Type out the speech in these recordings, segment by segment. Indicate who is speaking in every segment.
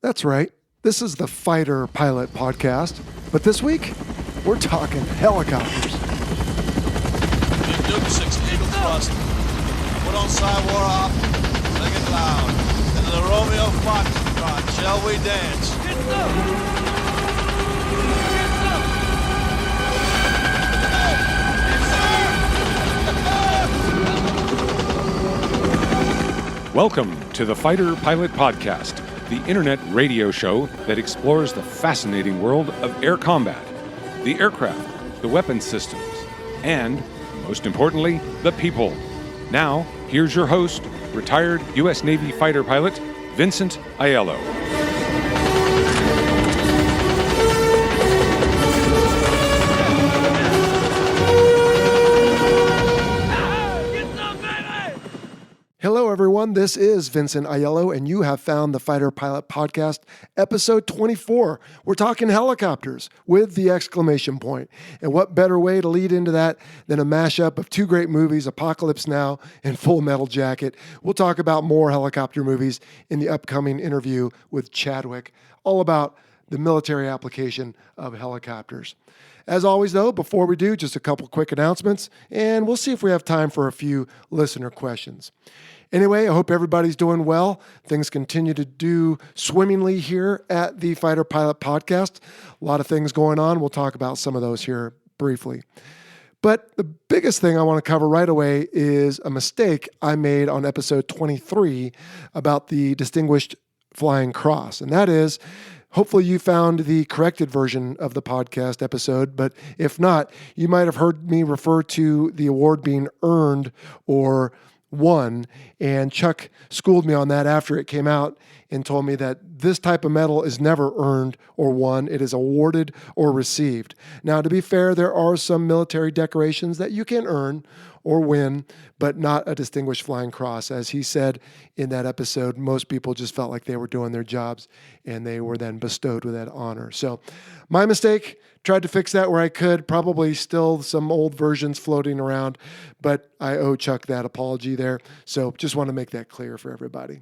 Speaker 1: That's right. This is the Fighter Pilot Podcast, but this week, we're talking helicopters.
Speaker 2: Duke 6 Eagle Thrust. Put on Sidewar off. Sing it loud. Into the Romeo Foxtrot. Shall we dance? Get up!
Speaker 3: Welcome to the Fighter Pilot Podcast, the internet radio show that explores the fascinating world of air combat, the aircraft, the weapons systems, and, most importantly, the people. Now, here's your host, retired U.S. Navy fighter pilot, Vincent Aiello.
Speaker 1: Hello, everyone. This is Vincent Aiello, and you have found the Fighter Pilot Podcast, episode 24. We're talking helicopters with the exclamation point. And what better way to lead into that than a mashup of two great movies, Apocalypse Now and Full Metal Jacket. We'll talk about more helicopter movies in the upcoming interview with Chadwick, all about the military application of helicopters. As always, though, before we do, just a couple quick announcements, and we'll see if we have time for a few listener questions. Anyway, I hope everybody's doing well. Things continue to do swimmingly here at the Fighter Pilot Podcast. A lot of things going on. We'll talk about some of those here briefly. But the biggest thing I want to cover right away is a mistake I made on episode 23 about the Distinguished Flying Cross, and that is, hopefully you found the corrected version of the podcast episode, but if not, you might have heard me refer to the award being earned or won, and Chuck schooled me on that after it came out and told me that this type of medal is never earned or won. It is awarded or received. Now, to be fair, there are some military decorations that you can earn or win, but not a Distinguished Flying Cross. As he said in that episode, most people just felt like they were doing their jobs and they were then bestowed with that honor. So my mistake, tried to fix that where I could, probably still some old versions floating around, but I owe Chuck that apology there. So just want to make that clear for everybody.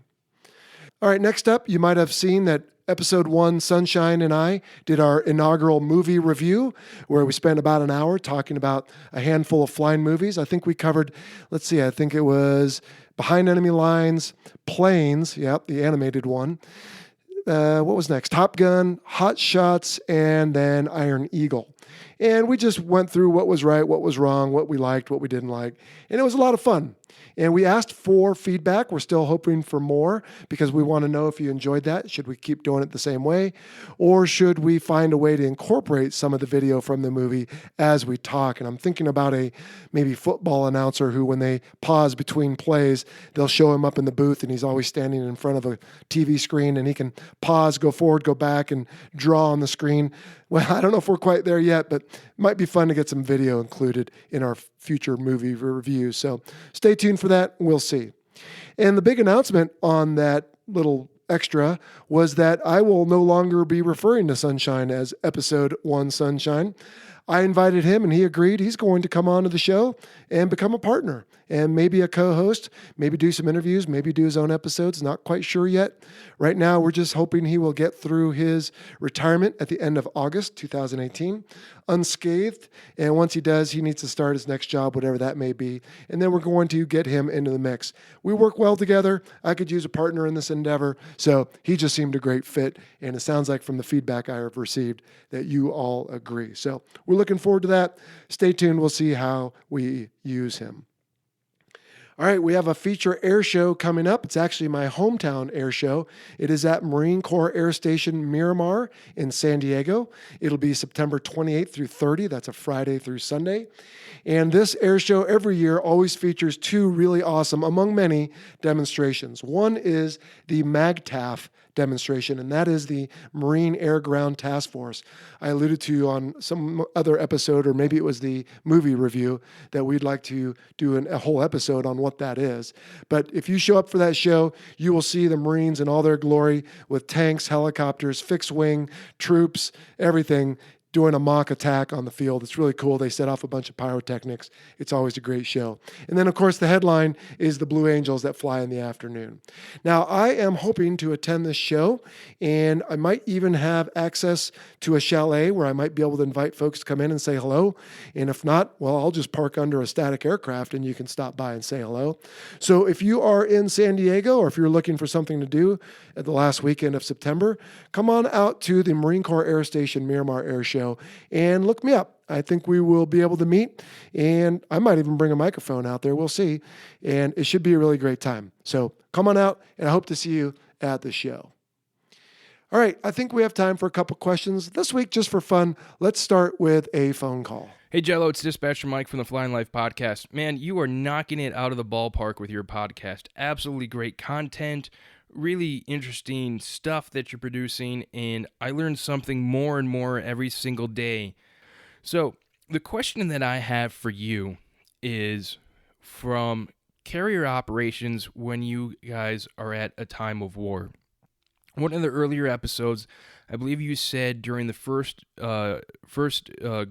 Speaker 1: All right, next up, you might have seen that Episode 1, Sunshine and I did our inaugural movie review where we spent about an hour talking about a handful of flying movies. I think we covered, I think it was Behind Enemy Lines, Planes, yep, the animated one. What was next? Top Gun, Hot Shots, and then Iron Eagle. And we just went through what was right, what was wrong, what we liked, what we didn't like. And it was a lot of fun. And we asked for feedback. We're still hoping for more because we want to know if you enjoyed that. Should we keep doing it the same way? Or should we find a way to incorporate some of the video from the movie as we talk? And I'm thinking about a maybe football announcer who, when they pause between plays, they'll show him up in the booth and he's always standing in front of a TV screen and he can pause, go forward, go back, and draw on the screen. Well, I don't know if we're quite there yet, but it might be fun to get some video included in our future movie reviews. So stay tuned for that. We'll see. And the big announcement on that little extra was that I will no longer be referring to Sunshine as Episode 1 Sunshine. I invited him and he agreed he's going to come on to the show and become a partner and maybe a co-host, maybe do some interviews, maybe do his own episodes. Not quite sure yet. Right now, we're just hoping he will get through his retirement at the end of August 2018 unscathed. And once he does, he needs to start his next job, whatever that may be. And then we're going to get him into the mix. We work well together. I could use a partner in this endeavor. So he just seemed a great fit. And it sounds like from the feedback I have received that you all agree. So we're looking forward to that. Stay tuned. We'll see how we use him. All right, we have a feature air show coming up. It's actually my hometown air show. It is at Marine Corps Air Station Miramar in San Diego. It'll be September 28th through 30. That's a Friday through Sunday. And this air show every year always features two really awesome, among many, demonstrations. One is the MAGTAF demonstration, and that is the Marine Air Ground Task Force. I alluded to on some other episode, or maybe it was the movie review, that we'd like to do a whole episode on what that is. But if you show up for that show, you will see the Marines in all their glory with tanks, helicopters, fixed wing, troops, everything, doing a mock attack on the field. It's really cool. They set off a bunch of pyrotechnics. It's always a great show. And then, of course, the headline is the Blue Angels that fly in the afternoon. Now, I am hoping to attend this show, and I might even have access to a chalet where I might be able to invite folks to come in and say hello. And if not, well, I'll just park under a static aircraft and you can stop by and say hello. So if you are in San Diego, or if you're looking for something to do at the last weekend of September, come on out to the Marine Corps Air Station Miramar Air Show and look me up. I think we will be able to meet, and I might even bring a microphone out there. We'll see. And it should be a really great time. So come on out, and I hope to see you at the show. All right, I think we have time for a couple questions. This week, just for fun, let's start with a phone call.
Speaker 4: Hey, Jello, it's Dispatcher Mike from the Flying Life Podcast. Man, you are knocking it out of the ballpark with your podcast. Absolutely great content, really interesting stuff that you're producing, and I learn something more and more every single day. So, the question that I have for you is from carrier operations when you guys are at a time of war. One of the earlier episodes, I believe you said during the first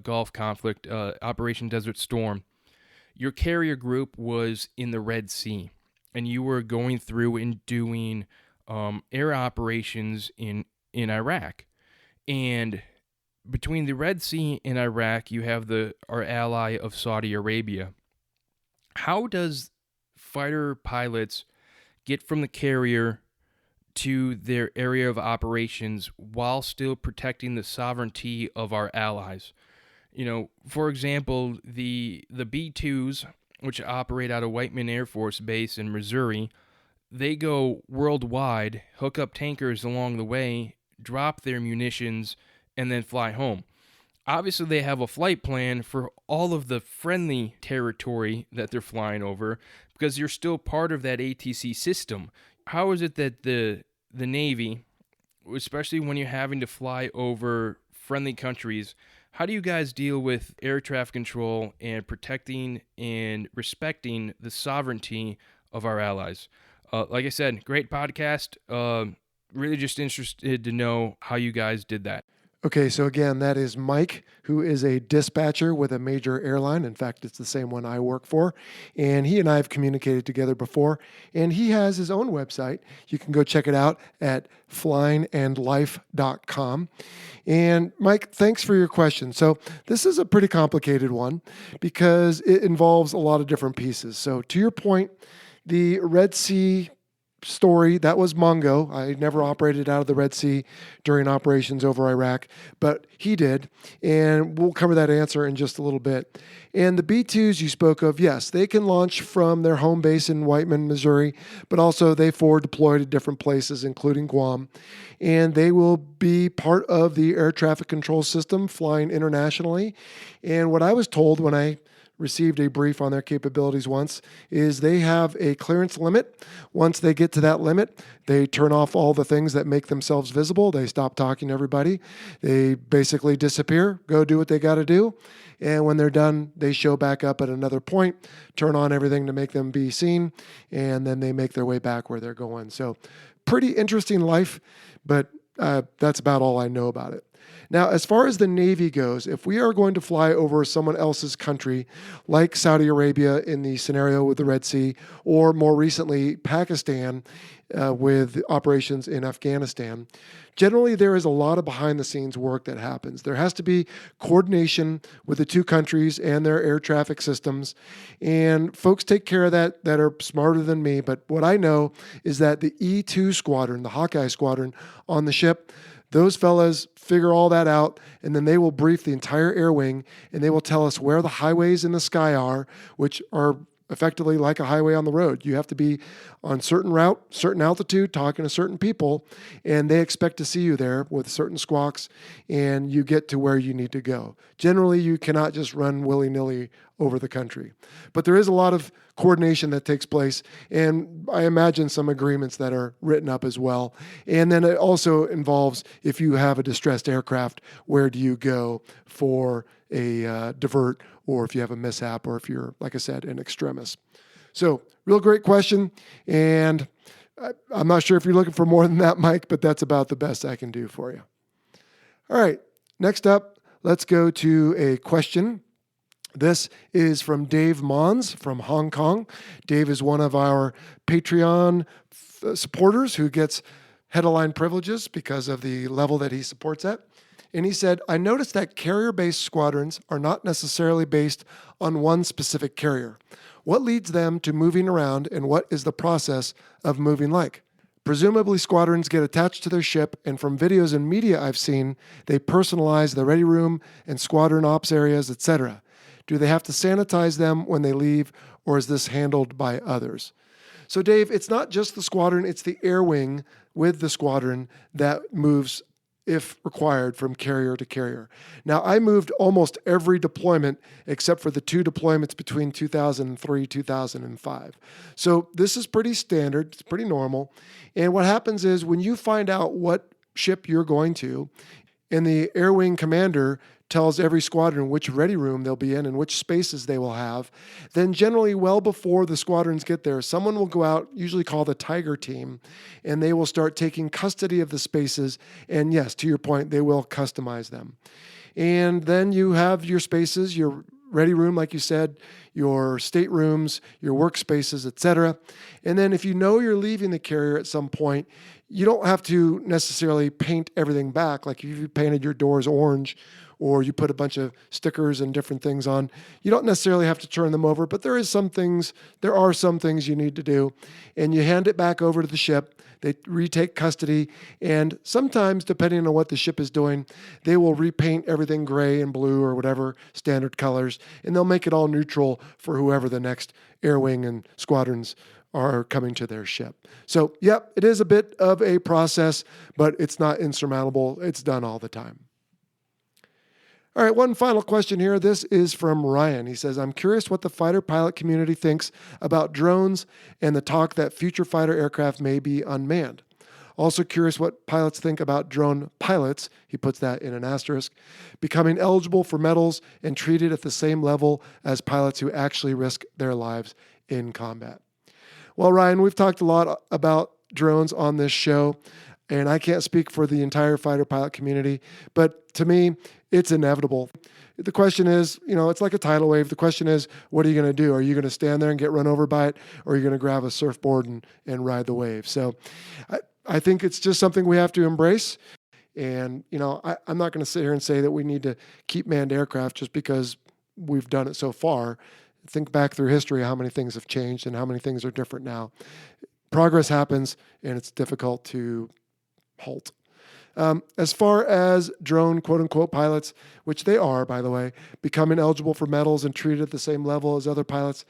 Speaker 4: Gulf conflict, Operation Desert Storm, your carrier group was in the Red Sea, and you were going through and doing air operations in Iraq. And between the Red Sea and Iraq, you have our ally of Saudi Arabia. How does fighter pilots get from the carrier to their area of operations while still protecting the sovereignty of our allies? You know, for example, the B-2s, which operate out of Whiteman Air Force Base in Missouri, they go worldwide, hook up tankers along the way, drop their munitions, and then fly home. Obviously, they have a flight plan for all of the friendly territory that they're flying over because you're still part of that ATC system. How is it that the Navy, especially when you're having to fly over friendly countries, how do you guys deal with air traffic control and protecting and respecting the sovereignty of our allies? Like I said, great podcast. Really just interested to know how you guys did that.
Speaker 1: Okay, so again, that is Mike, who is a dispatcher with a major airline. In fact, it's the same one I work for. And he and I have communicated together before. And he has his own website. You can go check it out at flyingandlife.com. And Mike, thanks for your question. So this is a pretty complicated one because it involves a lot of different pieces. So to your point, the Red Sea story, that was Mongo. I never operated out of the Red Sea during operations over Iraq, but he did, and we'll cover that answer in just a little bit. And the B-2s you spoke of, yes, they can launch from their home base in Whiteman, Missouri, but also they forward deploy to different places, including Guam, and they will be part of the air traffic control system flying internationally. And what I was told when I received a brief on their capabilities once is they have a clearance limit. Once they get to that limit, they turn off all the things that make themselves visible. They stop talking to everybody. They basically disappear, go do what they got to do. And when they're done, they show back up at another point, turn on everything to make them be seen, and then they make their way back where they're going. So pretty interesting life, but that's about all I know about it. Now, as far as the Navy goes, if we are going to fly over someone else's country, like Saudi Arabia in the scenario with the Red Sea, or more recently, Pakistan with operations in Afghanistan, generally there is a lot of behind-the-scenes work that happens. There has to be coordination with the two countries and their air traffic systems, and folks take care of that are smarter than me, but what I know is that the E-2 squadron, the Hawkeye squadron on the ship, those fellas figure all that out, and then they will brief the entire air wing, and they will tell us where the highways in the sky are, which are effectively like a highway on the road. You have to be on certain route, certain altitude, talking to certain people, and they expect to see you there with certain squawks, and you get to where you need to go. Generally, you cannot just run willy-nilly over the country. But there is a lot of coordination that takes place, and I imagine some agreements that are written up as well. And then it also involves, if you have a distressed aircraft, where do you go for a divert, or if you have a mishap, or if you're, like I said, an extremis. So, real great question, and I'm not sure if you're looking for more than that, Mike, but that's about the best I can do for you. All right, next up, let's go to a question. This is from Dave Mons from Hong Kong. Dave is one of our Patreon supporters who gets head-of-line privileges because of the level that he supports at. And he said, I noticed that carrier-based squadrons are not necessarily based on one specific carrier. What leads them to moving around, and what is the process of moving like? Presumably, squadrons get attached to their ship, and from videos and media I've seen, they personalize the ready room and squadron ops areas, etc. Do they have to sanitize them when they leave, or is this handled by others? So, Dave, it's not just the squadron, it's the air wing with the squadron that moves, if required, from carrier to carrier. Now, I moved almost every deployment except for the 2 deployments between 2003 2005. So this is pretty standard, it's pretty normal. And what happens is when you find out what ship you're going to, and the air wing commander tells every squadron which ready room they'll be in and which spaces they will have, then generally well before the squadrons get there, someone will go out, usually called the Tiger team, and they will start taking custody of the spaces. And yes, to your point, they will customize them. And then you have your spaces, your ready room, like you said, your staterooms, your workspaces, etc. And then if you know you're leaving the carrier at some point, you don't have to necessarily paint everything back. Like if you painted your doors orange, or you put a bunch of stickers and different things on, you don't necessarily have to turn them over, but there are some things you need to do. And you hand it back over to the ship. They retake custody, and sometimes, depending on what the ship is doing, they will repaint everything gray and blue or whatever standard colors, and they'll make it all neutral for whoever the next air wing and squadrons are coming to their ship. So, yep, it is a bit of a process, but it's not insurmountable. It's done all the time. All right, one final question here. This is from Ryan. He says, I'm curious what the fighter pilot community thinks about drones and the talk that future fighter aircraft may be unmanned. Also curious what pilots think about drone pilots, he puts that in an asterisk, becoming eligible for medals and treated at the same level as pilots who actually risk their lives in combat. Well, Ryan, we've talked a lot about drones on this show, and I can't speak for the entire fighter pilot community, but to me, it's inevitable. The question is, it's like a tidal wave. The question is, what are you going to do? Are you going to stand there and get run over by it, or are you going to grab a surfboard and ride the wave? So I think it's just something we have to embrace. And, I'm not going to sit here and say that we need to keep manned aircraft just because we've done it so far. Think back through history, how many things have changed and how many things are different now. Progress happens, and it's difficult to halt. As far as drone quote-unquote pilots, which they are, by the way, becoming eligible for medals and treated at the same level as other pilots,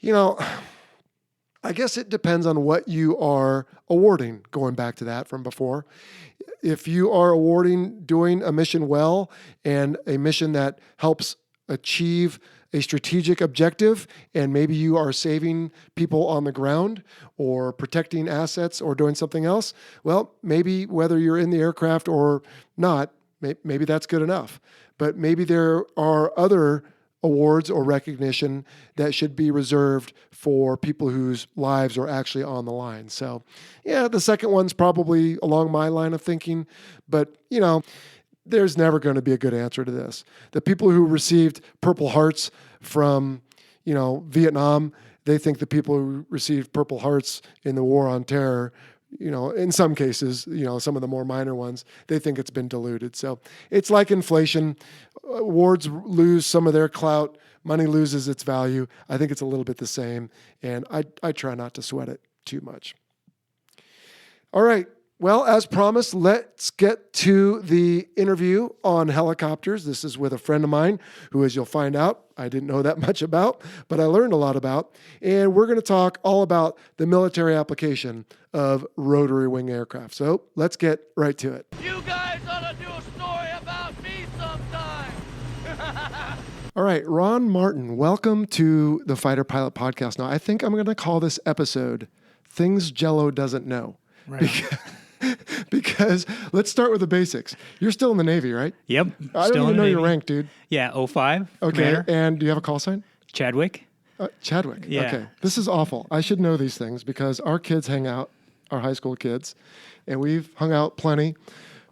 Speaker 1: I guess it depends on what you are awarding, going back to that from before. If you are awarding doing a mission well and a mission that helps achieve a strategic objective, and maybe you are saving people on the ground or protecting assets or doing something else, well, maybe whether you're in the aircraft or not, maybe that's good enough. But maybe there are other awards or recognition that should be reserved for people whose lives are actually on the line. So, yeah, the second one's probably along my line of thinking, but, there's never going to be a good answer to this. The people who received Purple Hearts from, Vietnam, they think the people who received Purple Hearts in the War on Terror, in some cases, some of the more minor ones, they think it's been diluted. So it's like inflation. Awards lose some of their clout. Money loses its value. I think it's a little bit the same, and I try not to sweat it too much. All right. Well, as promised, let's get to the interview on helicopters. This is with a friend of mine who, as you'll find out, I didn't know that much about, but I learned a lot about. And we're going to talk all about the military application of rotary-wing aircraft. So let's get right to it.
Speaker 2: You guys ought to do a story about me sometime.
Speaker 1: All right, Ron Martin, welcome to the Fighter Pilot Podcast. Now, I think I'm going to call this episode Things Jello Doesn't Know.
Speaker 5: Right.
Speaker 1: Because let's start with the basics. You're still in the Navy, right?
Speaker 5: Yep.
Speaker 1: I don't even know your rank, dude.
Speaker 5: Yeah, 05.
Speaker 1: Okay,
Speaker 5: Commander.
Speaker 1: and do you have a call sign?
Speaker 5: Chadwick.
Speaker 1: Chadwick.
Speaker 5: Yeah.
Speaker 1: Okay, this is awful. I should know these things because our kids hang out, our high school kids, and we've hung out plenty,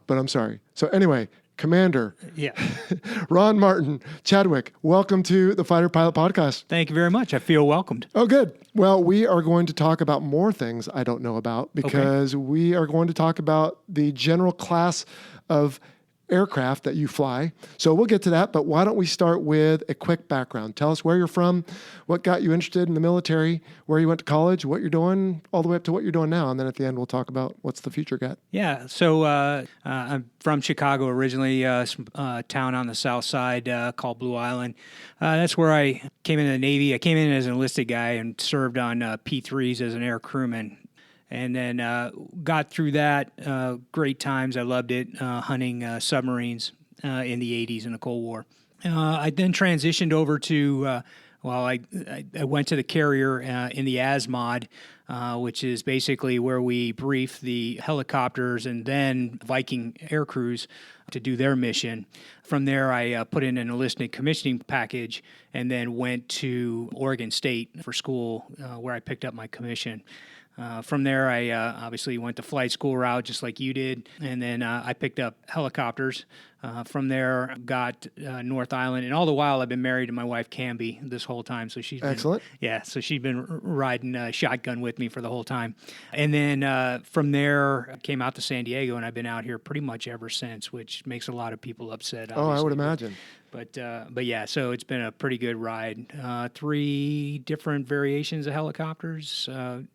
Speaker 1: but I'm sorry. So anyway, Commander.
Speaker 5: Yeah.
Speaker 1: Ron Martin, Chadwick, welcome to the Fighter Pilot Podcast.
Speaker 5: Thank you very much. I feel welcomed.
Speaker 1: Oh, good. Well, we are going to talk about more things I don't know about because we are going to talk about the general class of aircraft that you fly. So we'll get to that, but why don't we start with a quick background? Tell us where you're from, what got you interested in the military, where you went to college, what you're doing, all the way up to what you're doing now. And then at the end, we'll talk about what's the future got.
Speaker 5: Yeah. So I'm from Chicago originally, a town on the south side called Blue Island. That's where I came into the Navy. I came in as an enlisted guy and served on P3s as an air crewman. And then got through that. Great times. I loved it, hunting submarines in the 80s in the Cold War. I then transitioned over to, I went to the carrier in the Asw Mod, which is basically where we brief the helicopters and then Viking air crews to do their mission. From there, I put in an enlisted commissioning package and then went to Oregon State for school, where I picked up my commission. From there, I obviously went the flight school route just like you did, and then I picked up helicopters. From there, got North Island, and all the while I've been married to my wife Camby this whole time. So she's
Speaker 1: excellent.
Speaker 5: So she's been riding shotgun with me for the whole time, and then from there I came out to San Diego, and I've been out here pretty much ever since, which makes a lot of people upset.
Speaker 1: Oh, I would imagine.
Speaker 5: But yeah, so it's been a pretty good ride. 3 different variations of helicopters,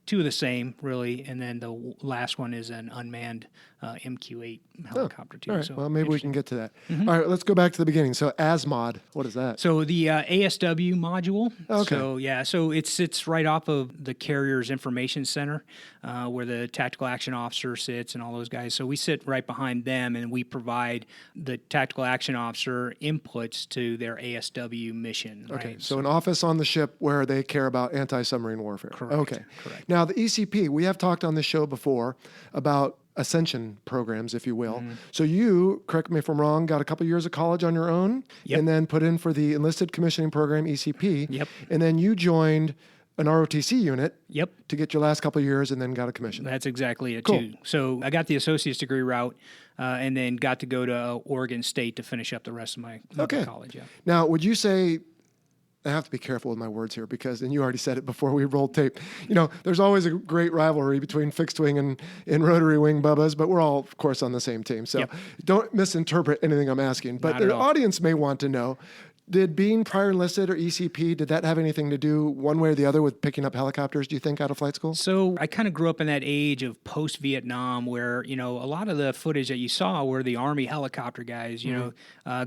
Speaker 5: 2 of the same, really, and then the last one is an unmanned MQ-8 helicopter, too.
Speaker 1: All right,
Speaker 5: So
Speaker 1: well, maybe we can get to that. Mm-hmm. All right, let's go back to the beginning. So ASMOD, what is that?
Speaker 5: So the ASW module.
Speaker 1: Okay.
Speaker 5: So it sits right off of the carrier's information center, where the tactical action officer sits and all those guys. So we sit right behind them, and we provide the tactical action officer inputs to their ASW mission.
Speaker 1: Okay,
Speaker 5: right?
Speaker 1: so an office on the ship where they care about anti-submarine warfare.
Speaker 5: Correct.
Speaker 1: Okay.
Speaker 5: Correct.
Speaker 1: Now, the ECP, we have talked on this show before about ascension programs, if you will. Mm-hmm. So you, correct me if I'm wrong, got a couple years of college on your own, and then put in for the enlisted commissioning program, ECP.
Speaker 5: Yep.
Speaker 1: And then you joined an ROTC unit.
Speaker 5: Yep.
Speaker 1: To get your last couple of years and then got a commission.
Speaker 5: That's exactly it,
Speaker 1: cool.
Speaker 5: too. So I got the associate's degree route and then got to go to Oregon State to finish up the rest of my college. Yeah.
Speaker 1: Now, would you say, I have to be careful with my words here because, and you already said it before we rolled tape, there's always a great rivalry between fixed wing and Rotary-Wing Bubbas, but we're all, of course, on the same team. So don't misinterpret anything I'm asking. But the audience may want to know, did being prior enlisted or ECP, did that have anything to do one way or the other with picking up helicopters, do you think, out of flight school?
Speaker 5: So I kind of grew up in that age of post-Vietnam where, a lot of the footage that you saw were the Army helicopter guys,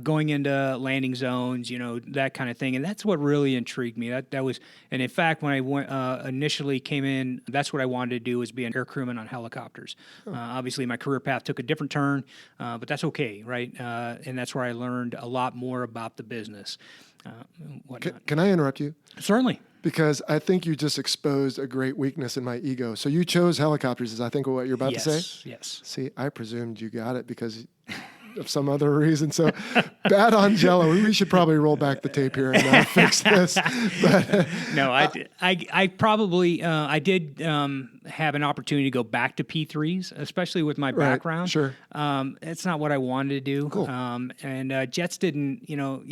Speaker 5: going into landing zones, that kind of thing. And that's what really intrigued me. That was, and in fact, when I went, initially came in, that's what I wanted to do, was be an air crewman on helicopters. Obviously, my career path took a different turn, but that's okay, right? And that's where I learned a lot more about the business.
Speaker 1: Can I interrupt you?
Speaker 5: Certainly.
Speaker 1: Because I think you just exposed a great weakness in my ego. So you chose helicopters, is I think what you're about to say?
Speaker 5: Yes.
Speaker 1: See, I presumed you got it because of some other reason. So bad on Jello. We should probably roll back the tape here and fix this. But,
Speaker 5: no, I probably I did have an opportunity to go back to P3s, especially with my background.
Speaker 1: Sure.
Speaker 5: It's not what I wanted to do.
Speaker 1: Cool.
Speaker 5: And jets didn't,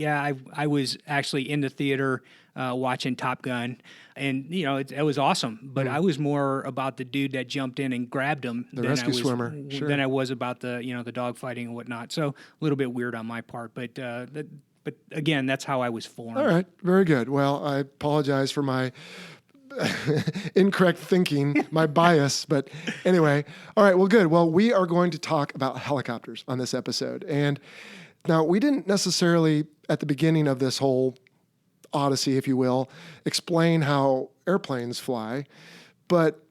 Speaker 5: I was actually in the theater watching Top Gun, and it was awesome. But I was more about the dude that jumped in and grabbed him
Speaker 1: the rescue swimmer. Sure.
Speaker 5: Than I was about the the dogfighting and whatnot. So a little bit weird on my part, but again, that's how I was formed.
Speaker 1: All right, very good. Well, I apologize for my incorrect thinking, my bias, but anyway. All right, well, good. Well, we are going to talk about helicopters on this episode, and now we didn't necessarily at the beginning of this whole odyssey, if you will, explain how airplanes fly, but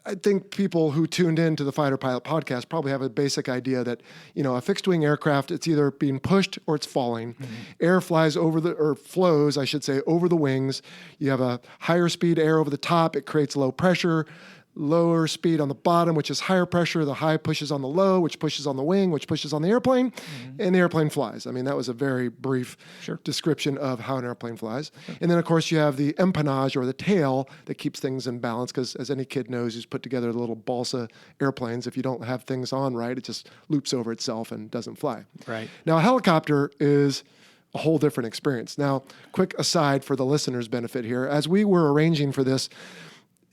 Speaker 1: I think people who tuned in to the Fighter Pilot podcast probably have a basic idea that, a fixed wing aircraft, it's either being pushed or it's falling. Mm-hmm. Air flies flows, I should say, over the wings. You have a higher speed air over the top. It creates low pressure. lower speed on the bottom, which is higher pressure. The high pushes on the low, which pushes on the wing, which pushes on the airplane, and the airplane flies. I mean, that was a very brief description of how an airplane flies. And then, of course, you have the empennage, or the tail, that keeps things in balance, because as any kid knows who's put together the little balsa airplanes, if you don't have things on right, it just loops over itself and doesn't fly.
Speaker 5: Right.
Speaker 1: Now, a helicopter is a whole different experience. Now, quick aside for the listeners' benefit here, as we were arranging for this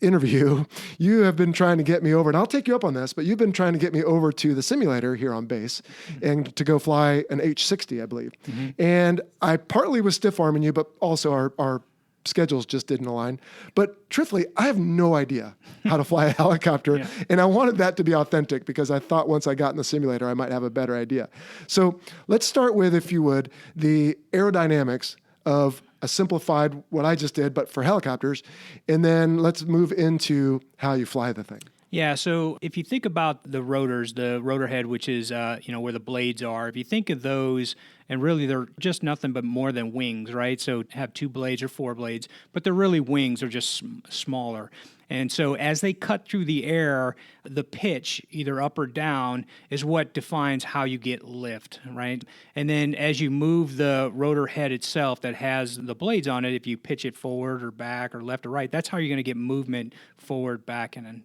Speaker 1: interview, you have been trying to get me over, and I'll take you up on this, but you've been trying to get me over to the simulator here on base and to go fly an H-60, I believe. And I partly was stiff-arming you, but also our schedules just didn't align. But truthfully, I have no idea how to fly a helicopter, and I wanted that to be authentic because I thought once I got in the simulator, I might have a better idea. So let's start with, if you would, the aerodynamics of a simplified, what I just did, but for helicopters, and then let's move into how you fly the thing.
Speaker 5: Yeah, so if you think about the rotors, the rotor head, which is where the blades are, if you think of those, and really they're just nothing but more than wings, right? So have 2 blades or 4 blades, but they're really wings, they're just smaller. And so as they cut through the air, the pitch, either up or down, is what defines how you get lift, right? And then as you move the rotor head itself that has the blades on it, if you pitch it forward or back or left or right, that's how you're going to get movement forward, back, and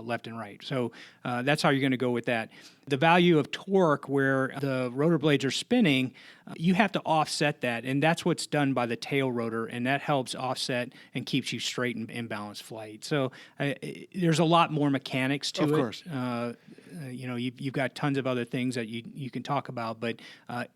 Speaker 5: left and right. So that's how you're going to go with that. The value of torque, where the rotor blades are spinning, you have to offset that, and that's what's done by the tail rotor, and that helps offset and keeps you straight in balanced flight. So there's a lot more mechanics to it.
Speaker 1: Of course.
Speaker 5: You've got tons of other things that you can talk about, but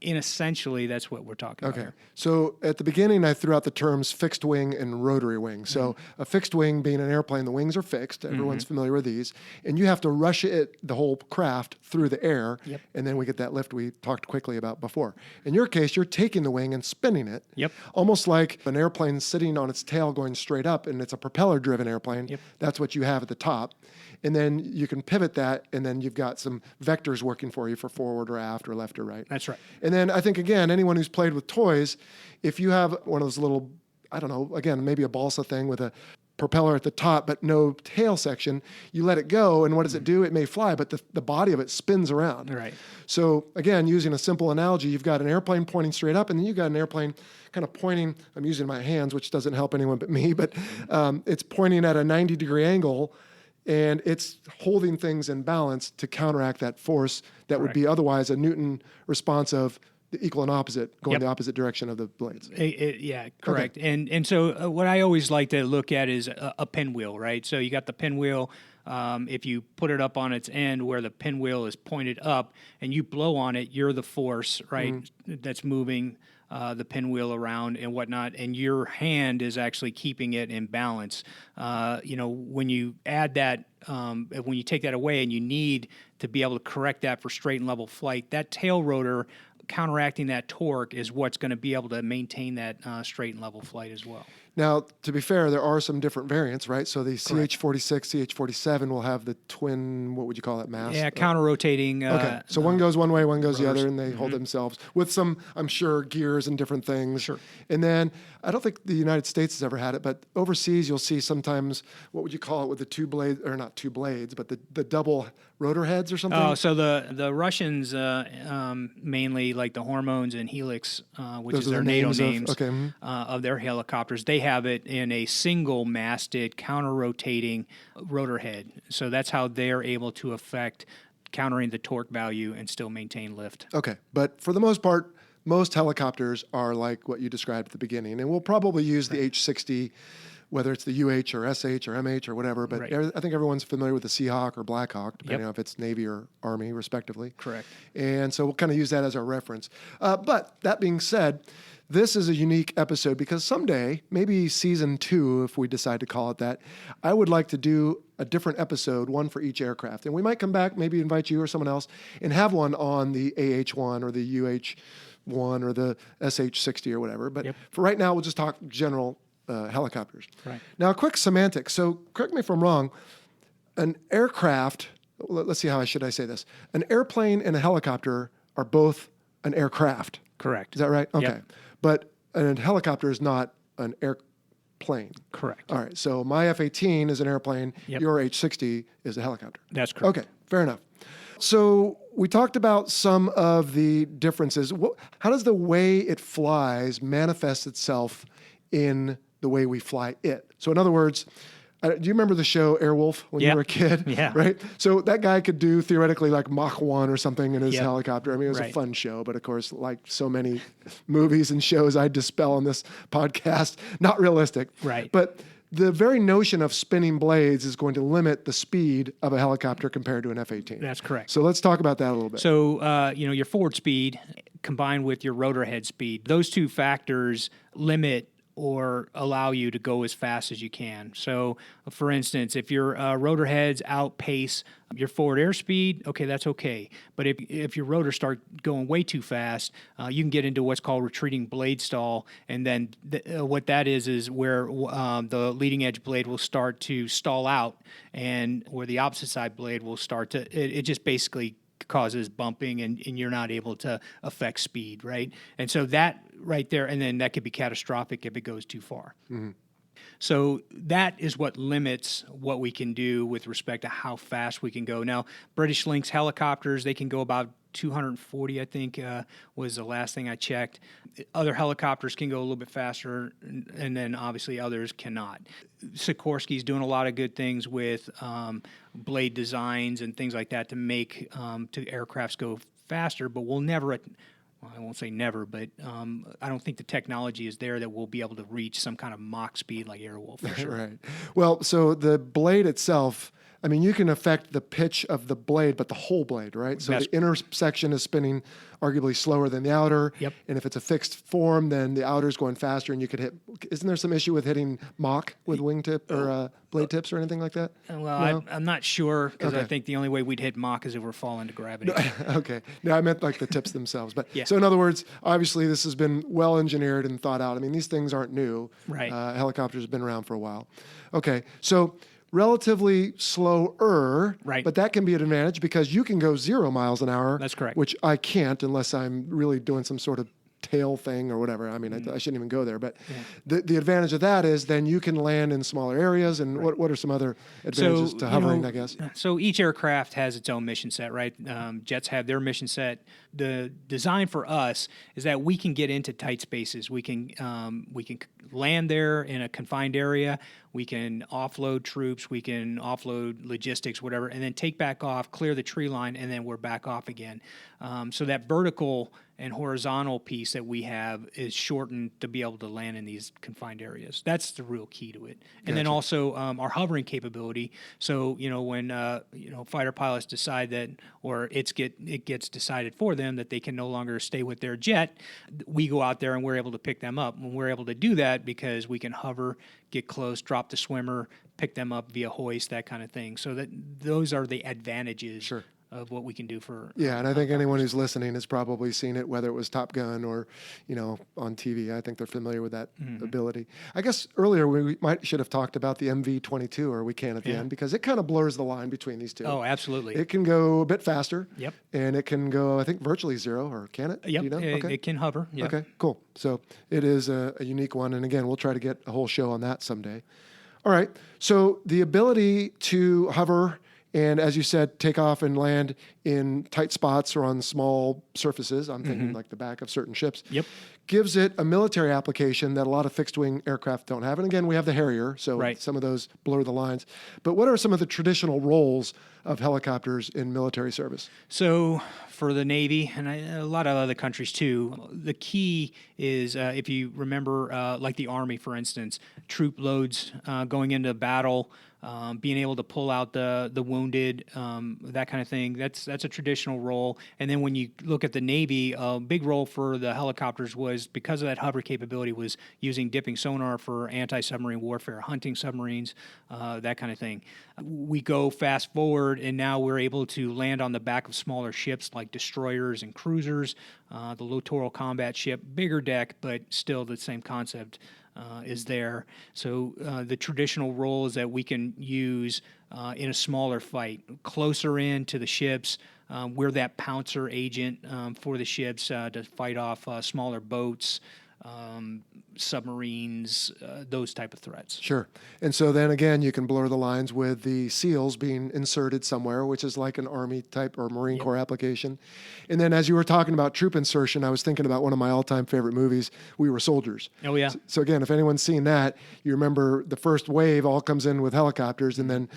Speaker 5: essentially that's what we're talking about here.
Speaker 1: So at the beginning, I threw out the terms fixed wing and rotary wing. So a fixed wing being an airplane, the wings are fixed. Everyone's familiar with these. And you have to rush the whole craft through the air, and then we get that lift we talked quickly about before. In your case, you're taking the wing and spinning it, almost like an airplane sitting on its tail going straight up, and it's a propeller-driven airplane. That's what you have at the top. And then you can pivot that, and then you've got some vectors working for you for forward or aft or left or right.
Speaker 5: That's right.
Speaker 1: And then I think, again, anyone who's played with toys, if you have one of those little, I don't know, again, maybe a balsa thing with a propeller at the top but no tail section, you let it go, and what does it do? It may fly, but the body of it spins around.
Speaker 5: Right.
Speaker 1: So again, using a simple analogy, you've got an airplane pointing straight up, and then you've got an airplane kind of pointing, I'm using my hands, which doesn't help anyone but me, but it's pointing at a 90-degree angle, and it's holding things in balance to counteract that force that would be otherwise a Newton response of the equal and opposite, going the opposite direction of the blades.
Speaker 5: Correct. Okay. And so what I always like to look at is a pinwheel, right? So you got the pinwheel. If you put it up on its end where the pinwheel is pointed up and you blow on it, you're the force, right, that's moving the pinwheel around and whatnot, and your hand is actually keeping it in balance. When you add that, when you take that away and you need to be able to correct that for straight and level flight, that tail rotor counteracting that torque is what's going to be able to maintain that straight and level flight as well.
Speaker 1: Now, to be fair, there are some different variants, right? So the CH-46, CH-47 will have the twin, what would you call that, mast?
Speaker 5: Yeah, counter-rotating.
Speaker 1: Okay, so one goes one way, one goes the other, and they hold themselves with some, I'm sure, gears and different things.
Speaker 5: Sure.
Speaker 1: And then, I don't think the United States has ever had it, but overseas you'll see sometimes, what would you call it, with the 2 blades, or not 2 blades, but the double rotor heads or something?
Speaker 5: Oh, so the Russians mainly, like the Hormones and Helix, which
Speaker 1: Those
Speaker 5: is
Speaker 1: are
Speaker 5: their
Speaker 1: the
Speaker 5: NATO
Speaker 1: names
Speaker 5: names of their helicopters, they have it in a single-masted, counter-rotating rotor head. So that's how they're able to affect countering the torque value and still maintain lift.
Speaker 1: Okay, but for the most part, most helicopters are like what you described at the beginning, and we'll probably use the H-60, whether it's the UH or SH or MH or whatever, but I think everyone's familiar with the Seahawk or Blackhawk, depending on if it's Navy or Army, respectively.
Speaker 5: Correct.
Speaker 1: And so we'll kind of use that as our reference. But that being said, this is a unique episode because someday, maybe season 2, if we decide to call it that, I would like to do a different episode, one for each aircraft. And we might come back, maybe invite you or someone else, and have one on the AH-1 or the UH-1 or the SH-60 or whatever. But for right now, we'll just talk general helicopters.
Speaker 5: Right.
Speaker 1: Now, a quick semantics. So correct me if I'm wrong, an aircraft, let's see, how should I say this? An airplane and a helicopter are both an aircraft.
Speaker 5: Correct.
Speaker 1: Is that right? Okay.
Speaker 5: Yep.
Speaker 1: But a helicopter is not an plane.
Speaker 5: Correct.
Speaker 1: All right. So my F-18 is an airplane.
Speaker 5: Yep.
Speaker 1: Your H-60 is a helicopter.
Speaker 5: That's correct.
Speaker 1: Okay. Fair enough. So we talked about some of the differences. How does the way it flies manifest itself in the way we fly it? So in other words, do you remember the show Airwolf when you were a kid?
Speaker 5: Yeah.
Speaker 1: Right? So that guy could do theoretically like Mach 1 or something in his helicopter. I mean, it was a
Speaker 5: Right.
Speaker 1: fun show, but of course, like so many movies and shows I dispel on this podcast, not realistic.
Speaker 5: Right.
Speaker 1: But the very notion of spinning blades is going to limit the speed of a helicopter compared to an F-18.
Speaker 5: That's correct.
Speaker 1: So let's talk about that a little bit.
Speaker 5: So, your forward speed combined with your rotor head speed, those two factors limit or allow you to go as fast as you can. So, for instance, if your rotor heads outpace your forward airspeed, okay, that's okay. But if your rotors start going way too fast, you can get into what's called retreating blade stall, and then what that is where the leading edge blade will start to stall out, and where the opposite side blade will start to, it just basically causes bumping, and you're not able to affect speed, right? And so that right there, and then that could be catastrophic if it goes too far. Mm-hmm. So that is what limits what we can do with respect to how fast we can go. Now, British Lynx helicopters, they can go about 240, I think, was the last thing I checked. Other helicopters can go a little bit faster, and then obviously others cannot. Sikorsky's doing a lot of good things with blade designs and things like that to make to aircrafts go faster, but we'll never... Well, I won't say never, but I don't think the technology is there that we'll be able to reach some kind of Mach speed like Airwolf, for sure.
Speaker 1: Right. Well, so the blade itself, I mean, you can affect the pitch of the blade, but the whole blade, right? So the inner section is spinning arguably slower than the outer.
Speaker 5: Yep.
Speaker 1: And if it's a fixed form, then the outer is going faster, and you could hit. Isn't there some issue with hitting Mach with wingtip or blade tips or anything like that?
Speaker 5: Well,
Speaker 1: No?
Speaker 5: I'm not sure, because I
Speaker 1: Okay.
Speaker 5: think the only way we'd hit Mach is if we're falling to gravity.
Speaker 1: Okay. No, I meant like the tips themselves. But
Speaker 5: Yeah.
Speaker 1: so in other words, obviously this has been well engineered and thought out. I mean, these things aren't new.
Speaker 5: Right.
Speaker 1: Helicopters have been around for a while. Okay. So relatively slower,
Speaker 5: Right.
Speaker 1: but that can be an advantage because you can go 0 miles an hour.
Speaker 5: That's correct.
Speaker 1: Which I can't unless I'm really doing some sort of tail thing or whatever. I mean, I shouldn't even go there. But the advantage of that is then you can land in smaller areas. And what are some other advantages to hovering, I guess?
Speaker 5: So each aircraft has its own mission set, right? Jets have their mission set. The design for us is that we can get into tight spaces. We can land there in a confined area. We can offload troops. We can offload logistics, whatever, and then take back off, clear the tree line, and then we're back off again. So that vertical and horizontal piece that we have is shortened to be able to land in these confined areas. That's the real key to it. And then also our hovering capability. So, when fighter pilots decide that, or it gets decided for them that they can no longer stay with their jet, we go out there and we're able to pick them up. And we're able to do that because we can hover, get close, drop the swimmer, pick them up via hoist, that kind of thing. So that those are the advantages of what we can do for...
Speaker 1: Yeah, and I think anyone who's listening has probably seen it, whether it was Top Gun or, on TV. I think they're familiar with that ability. I guess earlier we should have talked about the MV-22, or we can at the end, because it kind of blurs the line between these two.
Speaker 5: Oh, absolutely.
Speaker 1: It can go a bit faster.
Speaker 5: Yep.
Speaker 1: And it can go, I think, virtually 0, or can it?
Speaker 5: Yep,
Speaker 1: Do you know? Okay.
Speaker 5: it can hover. Yep.
Speaker 1: Okay, cool. So it is a unique one. And again, we'll try to get a whole show on that someday. All right. So the ability to hover and, as you said, take off and land in tight spots or on small surfaces, I'm thinking like the back of certain ships,
Speaker 5: Yep.
Speaker 1: gives it a military application that a lot of fixed-wing aircraft don't have. And again, we have the Harrier, so some of those blur the lines. But what are some of the traditional roles of helicopters in military service?
Speaker 5: So for the Navy, and a lot of other countries too, the key is, if you remember, like the Army, for instance, troop loads going into battle, being able to pull out the wounded, that kind of thing. That's a traditional role. And then when you look at the Navy, a big role for the helicopters was, because of that hover capability, was using dipping sonar for anti-submarine warfare, hunting submarines, that kind of thing. We go fast forward, and now we're able to land on the back of smaller ships like destroyers and cruisers, the littoral combat ship, bigger deck, but still the same concept is there. So the traditional role is that we can use in a smaller fight, closer in to the ships. We're that pouncer agent for the ships to fight off smaller boats, submarines, those type of threats.
Speaker 1: Sure. And so then again, you can blur the lines with the SEALs being inserted somewhere, which is like an Army type or Marine Corps application. And then as you were talking about troop insertion, I was thinking about one of my all-time favorite movies, We Were Soldiers.
Speaker 5: Oh, yeah.
Speaker 1: So again, if anyone's seen that, you remember the first wave all comes in with helicopters, and then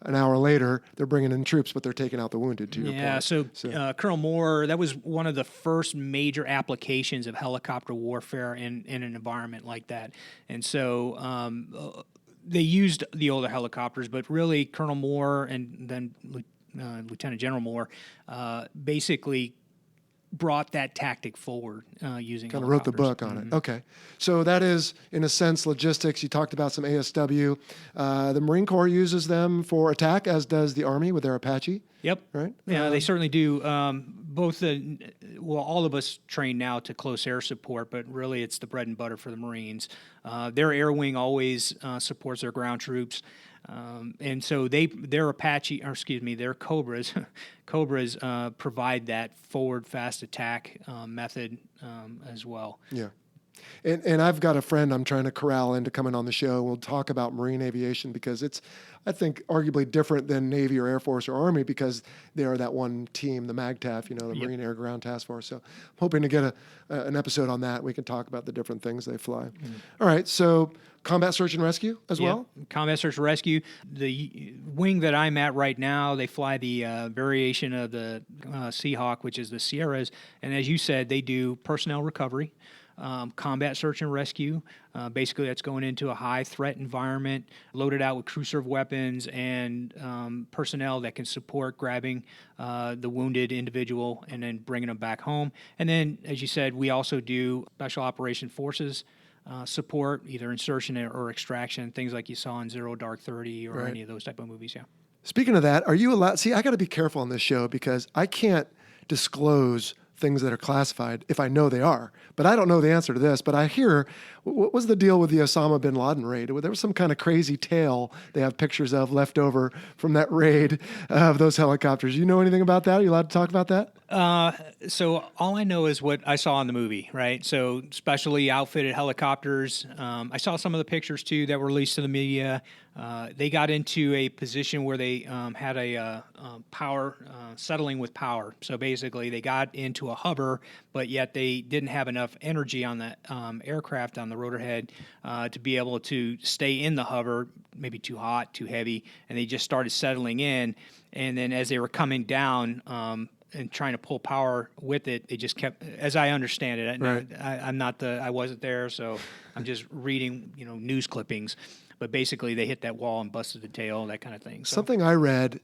Speaker 1: an hour later, they're bringing in troops, but they're taking out the wounded, to your point.
Speaker 5: So Colonel Moore, that was one of the first major applications of helicopter warfare in an environment like that. And so they used the older helicopters, but really Colonel Moore and then Lieutenant General Moore basically brought that tactic forward using
Speaker 1: kind of wrote the book on it. Okay. So that is, in a sense, logistics. You talked about some ASW. The Marine Corps uses them for attack, as does the Army with their Apache.
Speaker 5: Yep.
Speaker 1: Right?
Speaker 5: Yeah, they certainly do. All of us train now to close air support, but really it's the bread and butter for the Marines. Their air wing always supports their ground troops. And so their Cobras, provide that forward fast attack method as well.
Speaker 1: Yeah. And I've got a friend I'm trying to corral into coming on the show. We'll talk about marine aviation because it's, I think, arguably different than Navy or Air Force or Army because they are that one team, the MAGTAF, the Marine Air Ground Task Force. So I'm hoping to get an episode on that. We can talk about the different things they fly. All right, so combat search and rescue as well?
Speaker 5: Combat search and rescue. The wing that I'm at right now, they fly the variation of the Seahawk, which is the Sierras. And as you said, they do personnel recovery. Combat search and rescue. Basically, that's going into a high threat environment, loaded out with crew serve weapons and personnel that can support grabbing the wounded individual and then bringing them back home. And then, as you said, we also do special operation forces support, either insertion or extraction, things like you saw in Zero Dark 30 or any of those type of movies. Yeah.
Speaker 1: Speaking of that, are you allowed? See, I got to be careful on this show because I can't disclose things that are classified if I know they are. But I don't know the answer to this. But I hear, what was the deal with the Osama bin Laden raid? There was some kind of crazy tale they have pictures of left over from that raid of those helicopters. You know anything about that? Are you allowed to talk about that?
Speaker 5: So all I know is what I saw in the movie, right? So specially outfitted helicopters. I saw some of the pictures too that were released to the media. They got into a position where they had a power settling with power. So basically, they got into a hover, but yet they didn't have enough energy on the aircraft on the rotor head to be able to stay in the hover. Maybe too hot, too heavy, and they just started settling in. And then as they were coming down and trying to pull power with it, they just kept, as I understand it.
Speaker 1: Right.
Speaker 5: I wasn't there, so I'm just reading, news clippings. But basically, they hit that wall and busted the tail, that kind of thing. So.
Speaker 1: Something I read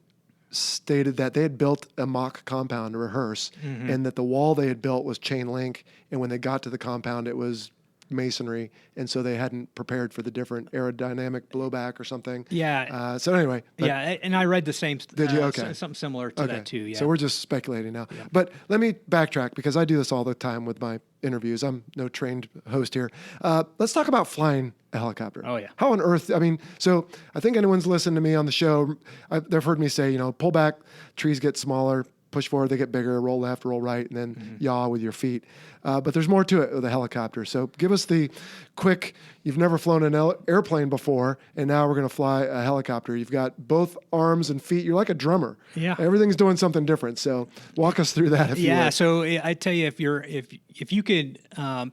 Speaker 1: stated that they had built a mock compound to rehearse, and that the wall they had built was chain link, and when they got to the compound, it was masonry, and so they hadn't prepared for the different aerodynamic blowback or something.
Speaker 5: Yeah.
Speaker 1: So anyway.
Speaker 5: And I read the same.
Speaker 1: Did you? Okay.
Speaker 5: Something similar to that too. Yeah.
Speaker 1: So we're just speculating now. Yeah. But let me backtrack because I do this all the time with my interviews. I'm no trained host here. Let's talk about flying a helicopter.
Speaker 5: Oh, yeah.
Speaker 1: How on earth? So I think anyone's listened to me on the show, they've heard me say, pull back, trees get smaller. Push forward, they get bigger, roll left, roll right, and then yaw with your feet. But there's more to it with a helicopter. So give us the quick, you've never flown an airplane before, and now we're going to fly a helicopter. You've got both arms and feet. You're like a drummer.
Speaker 5: Yeah.
Speaker 1: Everything's doing something different. So walk us through that if you would.
Speaker 5: So I tell you, if you could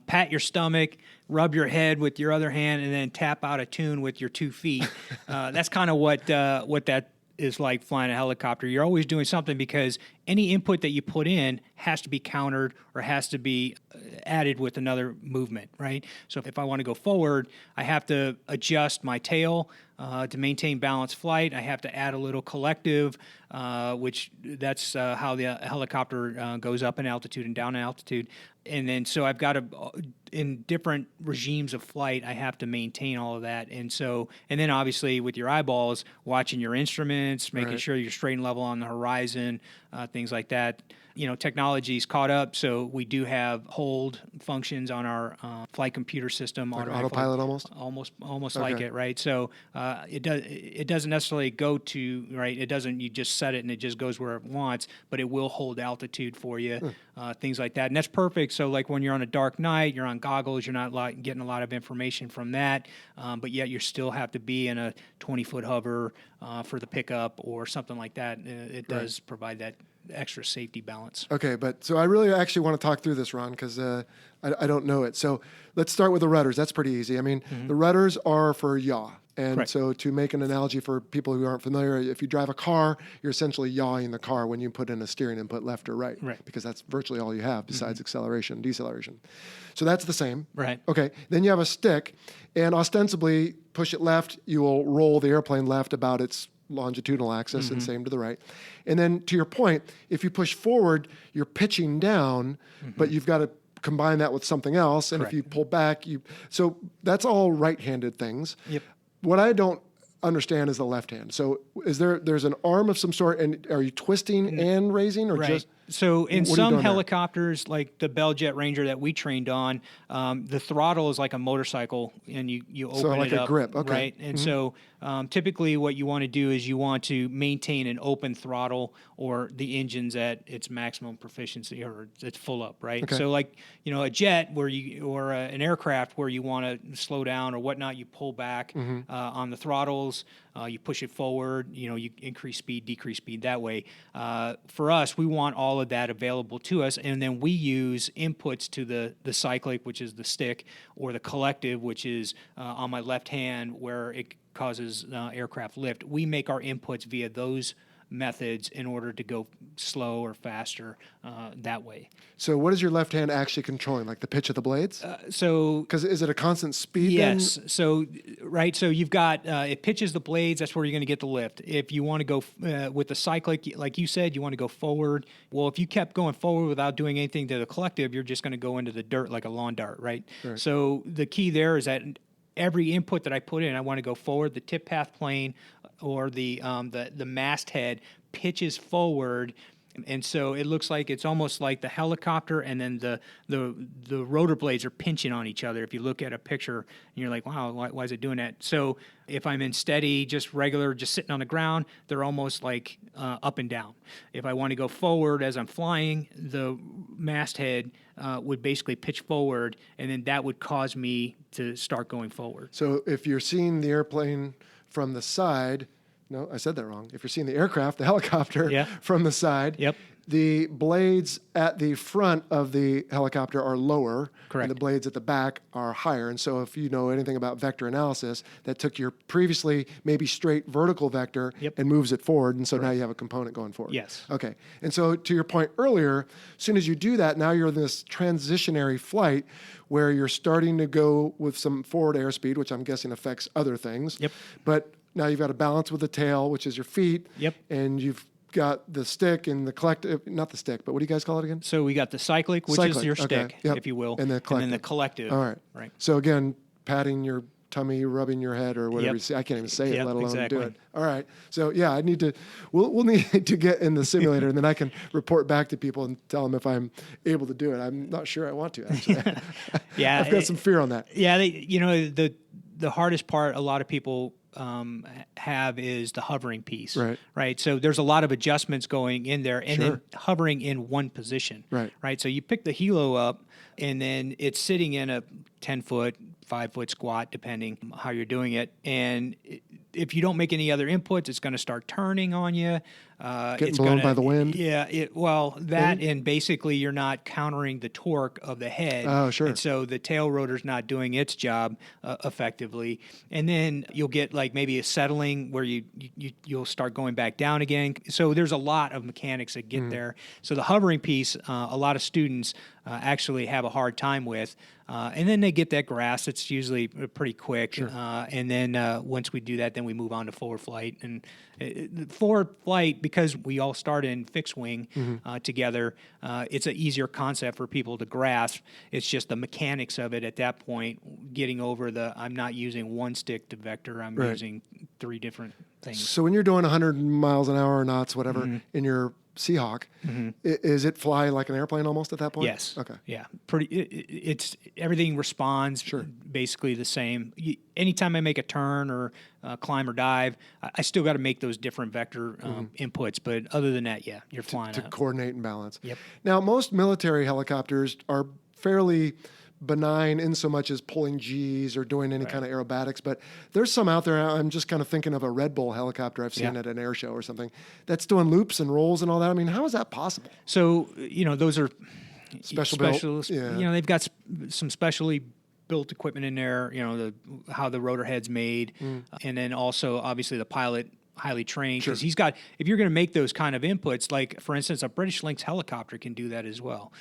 Speaker 5: pat your stomach, rub your head with your other hand, and then tap out a tune with your 2 feet, that's kind of what that is like flying a helicopter. You're always doing something because any input that you put in has to be countered or has to be added with another movement, right? So if I want to go forward, I have to adjust my tail to maintain balanced flight. I have to add a little collective, which that's how the helicopter goes up in altitude and down in altitude. And then so I've got to, in different regimes of flight, I have to maintain all of that. And then obviously with your eyeballs, watching your instruments, making sure you're straight and level on the horizon, things like that. Technology's caught up, so we do have hold functions on our flight computer system.
Speaker 1: Like autopilot
Speaker 5: almost like it, right? So it doesn't necessarily go to, right? It doesn't, you just set it and it just goes where it wants, but it will hold altitude for you, things like that. And that's perfect. So like when you're on a dark night, you're on goggles, you're not getting a lot of information from that, but yet you still have to be in a 20-foot hover for the pickup or something like that. It does provide that extra safety balance.
Speaker 1: Okay, but so I really actually want to talk through this, Ron, because I don't know it. So let's start with the rudders. That's pretty easy. I mean, the rudders are for yaw. And
Speaker 5: Correct.
Speaker 1: So to make an analogy for people who aren't familiar, if you drive a car, you're essentially yawing the car when you put in a steering input left or right, because that's virtually all you have besides acceleration and deceleration. So that's the same.
Speaker 5: Right.
Speaker 1: Okay, then you have a stick, and ostensibly push it left, you will roll the airplane left about its longitudinal axis and same to the right. And then to your point, if you push forward, you're pitching down, but you've got to combine that with something else. And
Speaker 5: Correct.
Speaker 1: if you pull back, so that's all right-handed things.
Speaker 5: Yep.
Speaker 1: What I don't understand is the left hand. So there's an arm of some sort, and are you twisting and raising, or just?
Speaker 5: So in
Speaker 1: what are you
Speaker 5: some
Speaker 1: doing there?
Speaker 5: helicopters, like the Bell Jet Ranger that we trained on, the throttle is like a motorcycle, and you open
Speaker 1: like
Speaker 5: it
Speaker 1: a
Speaker 5: up,
Speaker 1: grip, okay.
Speaker 5: right? And so typically, what you want to do is you want to maintain an open throttle, or the engine's at its maximum proficiency, or it's full up, right?
Speaker 1: Okay.
Speaker 5: So like a jet or an aircraft where you want to slow down or whatnot, you pull back on the throttles. You push it forward, you increase speed, decrease speed that way. For us, we want all of that available to us, and then we use inputs to the cyclic, which is the stick, or the collective, which is on my left hand where it causes aircraft lift. We make our inputs via those methods in order to go slow or faster that way.
Speaker 1: So what is your left hand actually controlling, like the pitch of the blades? Because is it a constant speed?
Speaker 5: Yes.
Speaker 1: Then?
Speaker 5: So you've got it pitches the blades. That's where you're going to get the lift. If you want to go with the cyclic, like you said, you want to go forward. Well, if you kept going forward without doing anything to the collective, you're just going to go into the dirt like a lawn dart, right? So the key there is that every input that I put in, I want to go forward. The tip path plane or the masthead pitches forward, and so it looks like it's almost like the helicopter, and then the rotor blades are pinching on each other. If you look at a picture, and you're like, wow, why is it doing that? So if I'm in steady, just regular, just sitting on the ground, they're almost like up and down. If I want to go forward as I'm flying, the masthead would basically pitch forward, and then that would cause me to start going forward.
Speaker 1: So if you're seeing the airplane from the side, no, I said that wrong. If you're seeing the aircraft, the helicopter from the side, the blades at the front of the helicopter are lower,
Speaker 5: Correct.
Speaker 1: and the blades at the back are higher. And so if you know anything about vector analysis, that took your previously maybe straight vertical vector and moves it forward, and so now you have a component going forward.
Speaker 5: Yes.
Speaker 1: Okay. And so to your point earlier, as soon as you do that, now you're in this transitionary flight where you're starting to go with some forward airspeed, which I'm guessing affects other things.
Speaker 5: Yep.
Speaker 1: But now you've got to balance with the tail, which is your feet.
Speaker 5: Yep.
Speaker 1: And you've got the stick and the collective, not the stick, but what do you guys call it again?
Speaker 5: So we got the cyclic, which is your stick, if you will,
Speaker 1: and then the
Speaker 5: collective.
Speaker 1: All right.
Speaker 5: Right.
Speaker 1: So again, patting your tummy, rubbing your head, or whatever you say. I can't even say it, let alone do it. All right. So yeah, I need to. We'll need to get in the simulator, and then I can report back to people and tell them if I'm able to do it. I'm not sure I want to actually.
Speaker 5: Yeah,
Speaker 1: I've got some fear on that.
Speaker 5: Yeah, the hardest part a lot of people have is the hovering piece. Right. So there's a lot of adjustments going in there, and then hovering in one position. Right. So you pick the helo up, and then it's sitting in a 10-foot, 5-foot squat, depending how you're doing it. And if you don't make any other inputs, it's going to start turning on you.
Speaker 1: Getting blown by the wind.
Speaker 5: Yeah. And basically you're not countering the torque of the head.
Speaker 1: Oh, sure.
Speaker 5: And so the tail rotor's not doing its job effectively. And then you'll get like maybe a settling where you'll start going back down again. So there's a lot of mechanics that get there. So the hovering piece, a lot of students actually have a hard time with. And then they get that grasp. It's usually pretty quick. And then once we do that, then we move on to forward flight. And forward flight, because we all start in fixed wing together, it's an easier concept for people to grasp. It's just the mechanics of it at that point, getting over I'm not using one stick to vector. I'm using 3 different things.
Speaker 1: So when you're doing 100 miles an hour or knots, whatever, in your Seahawk, is it fly like an airplane almost at that point?
Speaker 5: Yes.
Speaker 1: Okay.
Speaker 5: Yeah. It's everything responds basically the same. Anytime I make a turn or climb or dive, I still got to make those different vector inputs. But other than that, yeah, you're flying
Speaker 1: to
Speaker 5: out.
Speaker 1: coordinate and balance.
Speaker 5: Yep.
Speaker 1: Now, most military helicopters are fairly benign in so much as pulling G's or doing any kind of aerobatics, but there's some out there. I'm just kind of thinking of a Red Bull helicopter I've seen at an air show or something that's doing loops and rolls and all that. I mean, how is that possible?
Speaker 5: So, those are
Speaker 1: Specialists. Yeah.
Speaker 5: They've got some specially built equipment in there, how the rotor head's made. And then also, obviously, the pilot highly trained, because he's got, if you're going to make those kind of inputs, like for instance a British Lynx helicopter can do that as well.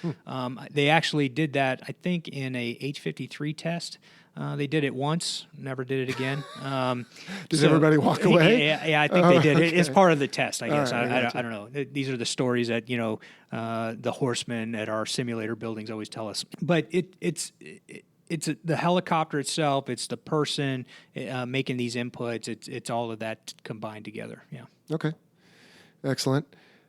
Speaker 5: They actually did that, I think, in a H-53 test. They did it once, never did it again.
Speaker 1: Did everybody walk away?
Speaker 5: Yeah, I think they did.
Speaker 1: Okay.
Speaker 5: It's part of the test, I guess.
Speaker 1: Right,
Speaker 5: I don't know. These are the stories that the horsemen at our simulator buildings always tell us. But it's the helicopter itself. It's the person making these inputs. It's all of that combined together. Yeah.
Speaker 1: Okay. Excellent.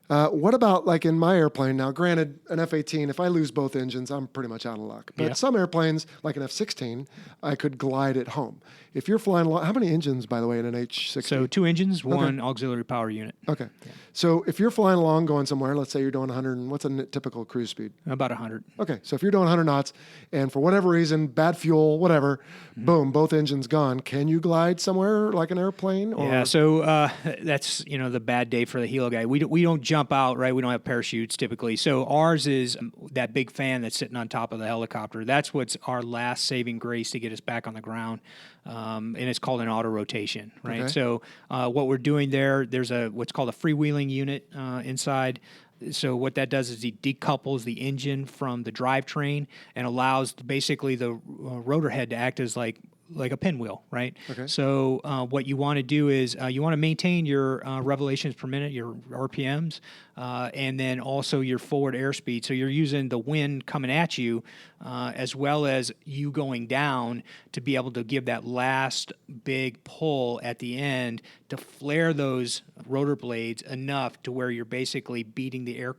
Speaker 1: What about like in my airplane? Now, granted, an F-18, if I lose both engines, I'm pretty much out of luck. But some airplanes, like an F-16, I could glide at home. If you're flying, how many engines, by the way, in an H-16?
Speaker 5: So 2 engines, 1 auxiliary power unit.
Speaker 1: Okay. Yeah. So if you're flying along, going somewhere, let's say you're doing 100, what's a typical cruise speed?
Speaker 5: About 100.
Speaker 1: Okay. So if you're doing 100 knots, and for whatever reason, bad fuel, whatever, boom, both engines gone, can you glide somewhere like an airplane? Or?
Speaker 5: Yeah. So that's the bad day for the helo guy. We don't jump out, right? We don't have parachutes typically. So ours is that big fan that's sitting on top of the helicopter. That's what's our last saving grace to get us back on the ground. And it's called an auto rotation, right?
Speaker 1: Okay.
Speaker 5: So what we're doing there's what's called a freewheeling unit inside. So what that does is it decouples the engine from the drivetrain and allows basically the rotor head to act as like a pinwheel, right?
Speaker 1: Okay.
Speaker 5: So what you want to do is you want to maintain your revolutions per minute, your RPMs, and then also your forward airspeed. So you're using the wind coming at you as well as you going down to be able to give that last big pull at the end to flare those rotor blades enough to where you're basically beating the air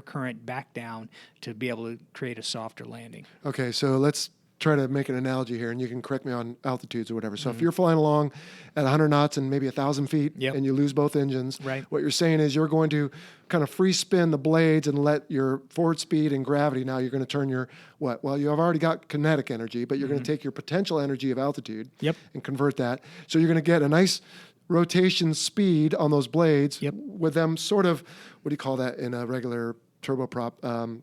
Speaker 5: current back down to be able to create a softer landing.
Speaker 1: Okay, so let's try to make an analogy here, and you can correct me on altitudes or whatever. So if you're flying along at 100 knots and maybe 1,000 feet and you lose both engines, what you're saying is you're going to kind of free spin the blades and let your forward speed and gravity, now you're going to turn your what? Well, you have already got kinetic energy, but you're going to take your potential energy of altitude and convert that. So you're going to get a nice rotation speed on those blades with them sort of, what do you call that in a regular turboprop?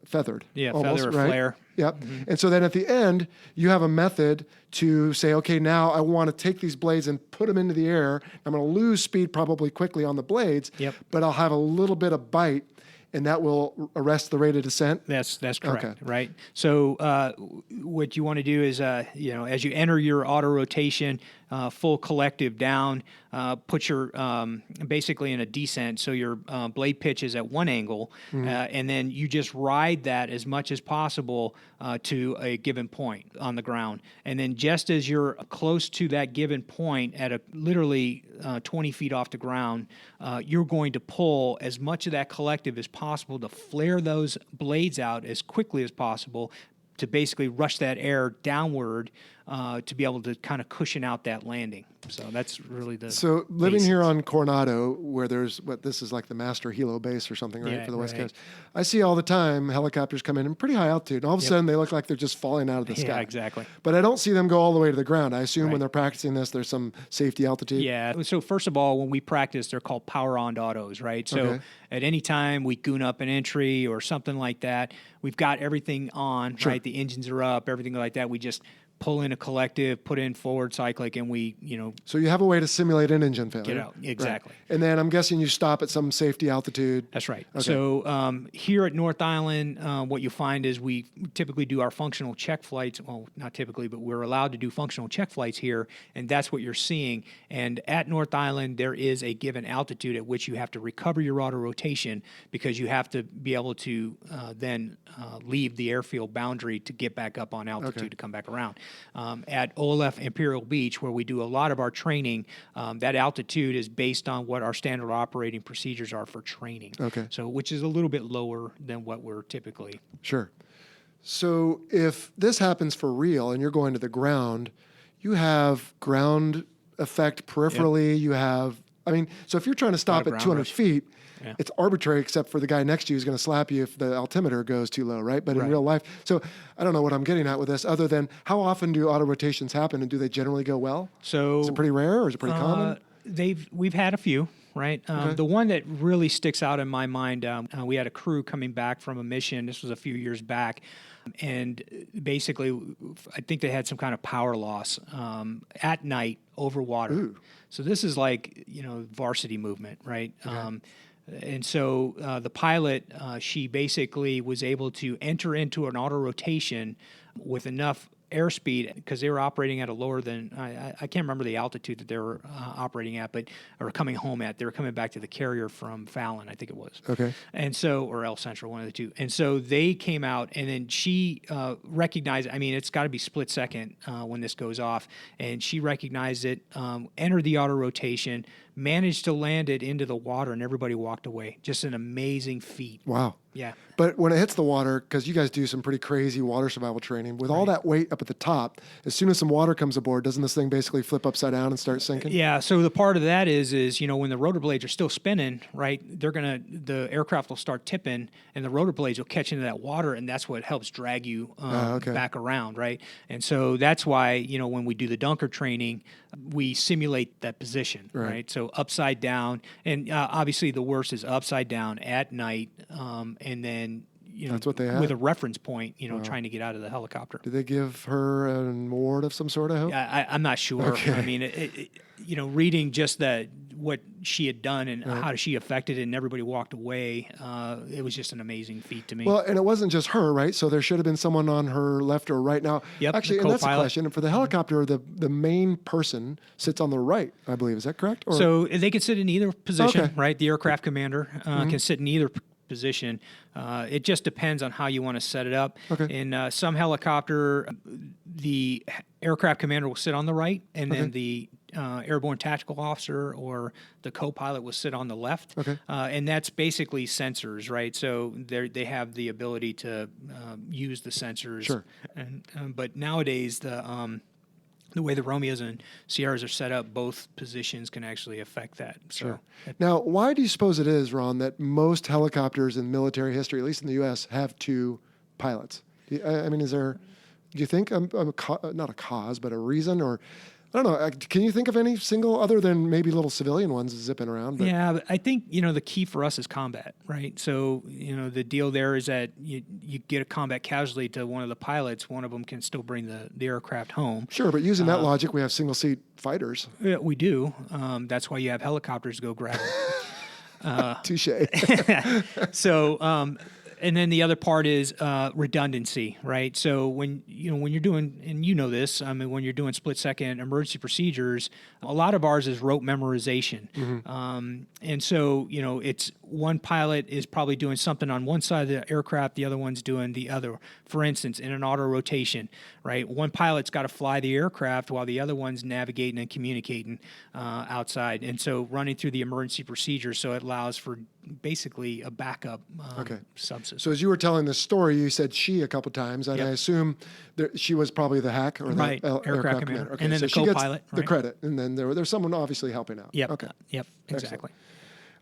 Speaker 1: Feathered.
Speaker 5: Yeah,
Speaker 1: almost,
Speaker 5: feather or flare.
Speaker 1: Yep. And so then at the end, you have a method to say, okay, now I want to take these blades and put them into the air. I'm going to lose speed probably quickly on the blades, but I'll have a little bit of bite, and that will arrest the rate of descent?
Speaker 5: That's correct, right? So what you want to do is, as you enter your auto rotation, full collective down, put your basically in a descent, so your blade pitch is at one angle, and then you just ride that as much as possible to a given point on the ground. And then just as you're close to that given point at literally 20 feet off the ground, you're going to pull as much of that collective as possible to flare those blades out as quickly as possible to basically rush that air downward to be able to kind of cushion out that landing. So that's really the
Speaker 1: So living
Speaker 5: basics.
Speaker 1: here on Coronado, where there's this is like the master helo base or something, right, for the West Coast. I see all the time helicopters come in pretty high altitude, and all of a sudden they look like they're just falling out of the sky.
Speaker 5: Yeah, exactly.
Speaker 1: But I don't see them go all the way to the ground. I assume when they're practicing this, there's some safety altitude.
Speaker 5: Yeah. So first of all, when we practice, they're called power-on autos, right? So at any time we goon up an entry or something like that, we've got everything on, right? The engines are up, everything like that. We just pull in a collective, put in forward cyclic, and we,
Speaker 1: So you have a way to simulate an engine failure.
Speaker 5: get out. Exactly.
Speaker 1: Right. And then I'm guessing you stop at some safety altitude.
Speaker 5: That's right.
Speaker 1: Okay.
Speaker 5: So here at North Island, what you find is we typically do our functional check flights. Well, not typically, but we're allowed to do functional check flights here, and that's what you're seeing. And at North Island, there is a given altitude at which you have to recover your auto rotation because you have to be able to then leave the airfield boundary to get back up on altitude to come back around. At OLF Imperial Beach, where we do a lot of our training, that altitude is based on what our standard operating procedures are for training.
Speaker 1: Okay.
Speaker 5: So, which is a little bit lower than what we're typically.
Speaker 1: Sure. So if this happens for real and you're going to the ground, you have ground effect peripherally. You have, so if you're trying to stop at 200 feet, it's arbitrary except for the guy next to you who's going to slap you if the altimeter goes too low, right? But in real life, so I don't know what I'm getting at with this other than how often do auto rotations happen and do they generally go well?
Speaker 5: So
Speaker 1: is it pretty rare or is it pretty common?
Speaker 5: We've had a few, right? The one that really sticks out in my mind, we had a crew coming back from a mission. This was a few years back. And basically, I think they had some kind of power loss at night over water.
Speaker 1: Ooh.
Speaker 5: So this is like, varsity movement, right? Okay. And so the pilot, she basically was able to enter into an auto rotation with enough airspeed because they were operating at a lower than I can't remember the altitude that they were operating at, or coming home at. They were coming back to the carrier from Fallon, I think it was.
Speaker 1: Okay.
Speaker 5: And so, or El Central, one of the two. And so they came out, and then she recognized. It's got to be split second when this goes off, and she recognized it, entered the auto rotation, managed to land it into the water, and everybody walked away. Just an amazing feat.
Speaker 1: Wow.
Speaker 5: Yeah.
Speaker 1: But when it hits the water, because you guys do some pretty crazy water survival training, with all that weight up at the top, as soon as some water comes aboard, doesn't this thing basically flip upside down and start sinking?
Speaker 5: Yeah. So the part of that is when the rotor blades are still spinning, right? The aircraft will start tipping, and the rotor blades will catch into that water, and that's what helps drag you back around, right? And so that's why when we do the dunker training, we simulate that position, right? So upside down, and obviously the worst is upside down at night, and then
Speaker 1: that's what they had?
Speaker 5: With a reference point, trying to get out of the helicopter.
Speaker 1: Did they give her an award of some sort, I hope?
Speaker 5: I'm not sure.
Speaker 1: Okay.
Speaker 5: Reading just what she had done and how she affected it, and everybody walked away. It was just an amazing feat to me.
Speaker 1: Well, and it wasn't just her, right? So there should have been someone on her left or right. Now, actually, and that's a question. And for the helicopter, the main person sits on the right, I believe. Is that correct? Or?
Speaker 5: So they can sit in either position, right? The aircraft commander can sit in either position. It just depends on how you want to set it up.
Speaker 1: Okay.
Speaker 5: In some helicopter, the aircraft commander will sit on the right, and then the airborne tactical officer or the co-pilot will sit on the left.
Speaker 1: Okay.
Speaker 5: And that's basically sensors, right? So they have the ability to use the sensors.
Speaker 1: Sure.
Speaker 5: And but nowadays the way the Romeos and Sierras are set up, both positions can actually affect that.
Speaker 1: Sure. Now, why do you suppose it is, Ron, that most helicopters in military history, at least in the U.S., have two pilots? Do you think not a cause, but a reason, or I don't know. Can you think of any single other than maybe little civilian ones zipping around? But.
Speaker 5: Yeah, but I think, the key for us is combat, right? So, the deal there is that you get a combat casualty to one of the pilots, one of them can still bring the aircraft home.
Speaker 1: Sure, but using that logic, we have single-seat fighters.
Speaker 5: Yeah, we do. That's why you have helicopters to go grab them.
Speaker 1: Touche.
Speaker 5: So, and then the other part is redundancy, right? So when you're doing, and this, when you're doing split-second emergency procedures, a lot of ours is rote memorization. Mm-hmm. And so, it's one pilot is probably doing something on one side of the aircraft, the other one's doing the other. For instance, in an auto rotation, right? One pilot's got to fly the aircraft while the other one's navigating and communicating outside. And so running through the emergency procedures, so it allows for basically a backup subsystem.
Speaker 1: So as you were telling this story, you said she a couple times, and I assume she was probably the hack or the aircraft commander. Okay,
Speaker 5: and then
Speaker 1: so
Speaker 5: the co-pilot.
Speaker 1: She gets the credit, and then there's someone obviously helping out.
Speaker 5: Yep.
Speaker 1: Okay.
Speaker 5: Yep. Exactly.
Speaker 1: Excellent.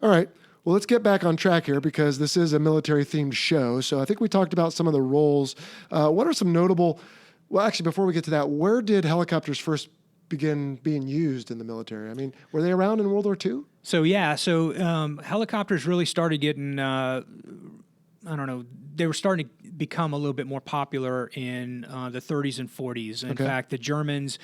Speaker 1: All right. Well, let's get back on track here because this is a military-themed show. So I think we talked about some of the roles. What are some notable? Well, actually, before we get to that, where did helicopters first begin being used in the military? Were they around in World War II?
Speaker 5: So helicopters really started getting, they were starting to become a little bit more popular in the 30s and 40s. In fact, the Germans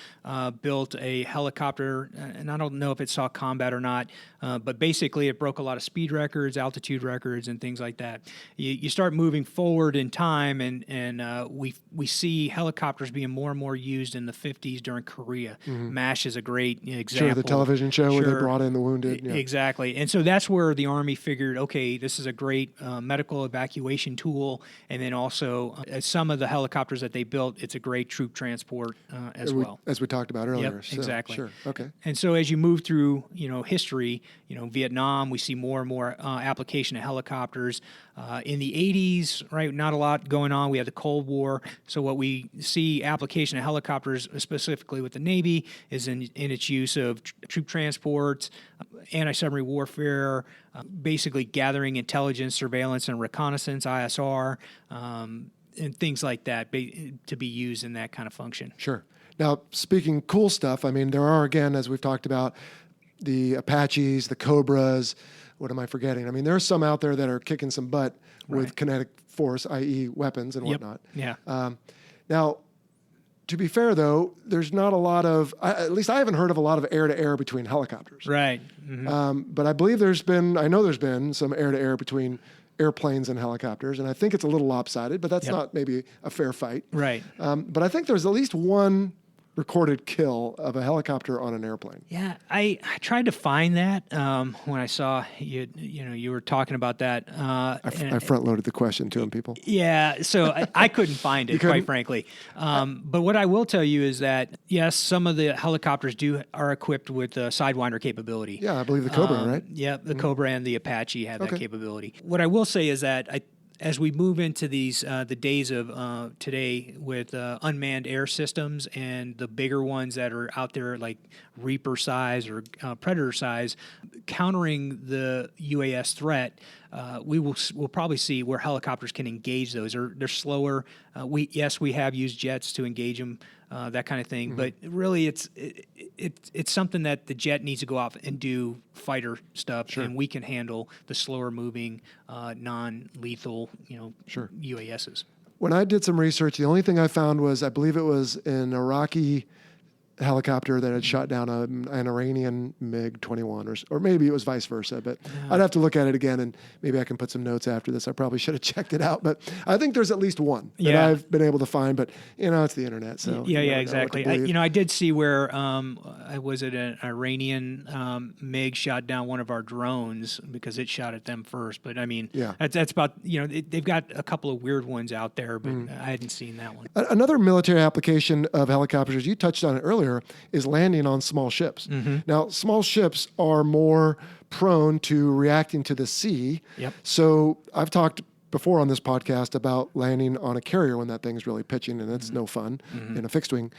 Speaker 5: built a helicopter, and I don't know if it saw combat or not, but basically it broke a lot of speed records, altitude records, and things like that. You start moving forward in time, and we see helicopters being more and more used in the 50s during Korea. Mm-hmm. MASH is a great example.
Speaker 1: Sure, the television show where they brought in the wounded. Yeah.
Speaker 5: Exactly. And so that's where the Army figured, okay, this is a great medical evacuation tool, and then also some of the helicopters that they built, it's a great troop transport as well.
Speaker 1: As we talked about earlier.
Speaker 5: Yep,
Speaker 1: So,
Speaker 5: exactly.
Speaker 1: Sure. Okay.
Speaker 5: And so as you move through, history, Vietnam, we see more and more application of helicopters. In the 80s, right, not a lot going on. We had the Cold War. So what we see application of helicopters, specifically with the Navy, is in its use of troop transports, anti-submarine warfare, basically gathering intelligence, surveillance, and reconnaissance, ISR, and things like that to be used in that kind of function.
Speaker 1: Sure. Now, speaking cool stuff, I mean, there are, again, as we've talked about, the Apaches, the Cobras. What am I forgetting? I mean, there are some out there that are kicking some butt with kinetic force, i.e. weapons and whatnot.
Speaker 5: Yeah.
Speaker 1: Now, to be fair, though, there's not a lot of, at least I haven't heard of a lot of air-to-air between helicopters.
Speaker 5: Right. Mm-hmm.
Speaker 1: But I believe I know there's been some air-to-air between airplanes and helicopters, and I think it's a little lopsided, but that's not maybe a fair fight.
Speaker 5: Right.
Speaker 1: But I think there's at least one recorded kill of a helicopter on an airplane.
Speaker 5: Yeah, I tried to find that when I saw you were talking about that.
Speaker 1: I front-loaded the question to them, people.
Speaker 5: Yeah, so I couldn't find it, quite frankly. But what I will tell you is that, yes, some of the helicopters are equipped with Sidewinder capability.
Speaker 1: Yeah, I believe the Cobra, right?
Speaker 5: Yeah, the Cobra and the Apache have that capability. What I will say is that as we move into these the days of today with unmanned air systems and the bigger ones that are out there like Reaper size or Predator size, countering the UAS threat, we'll probably see where helicopters can engage those. They're slower. We have used jets to engage them, that kind of thing. But really, it's something that the jet needs to go off and do fighter stuff, and we can handle the slower moving, non-lethal, UASs.
Speaker 1: When I did some research, the only thing I found was, I believe it was an Iraqi helicopter that had shot down an Iranian MiG-21, or maybe it was vice versa, but I'd have to look at it again, and maybe I can put some notes after this. I probably should have checked it out, but I think there's at least one that I've been able to find, but it's the internet, so
Speaker 5: exactly. I did see where was it an Iranian MiG shot down one of our drones because it shot at them first, but I mean, that's about, they've got a couple of weird ones out there, but I hadn't seen that one.
Speaker 1: Another military application of helicopters, you touched on it earlier, is landing on small ships. Now, small ships are more prone to reacting to the sea. So I've talked before on this podcast about landing on a carrier when that thing's really pitching, and it's no fun in a fixed wing.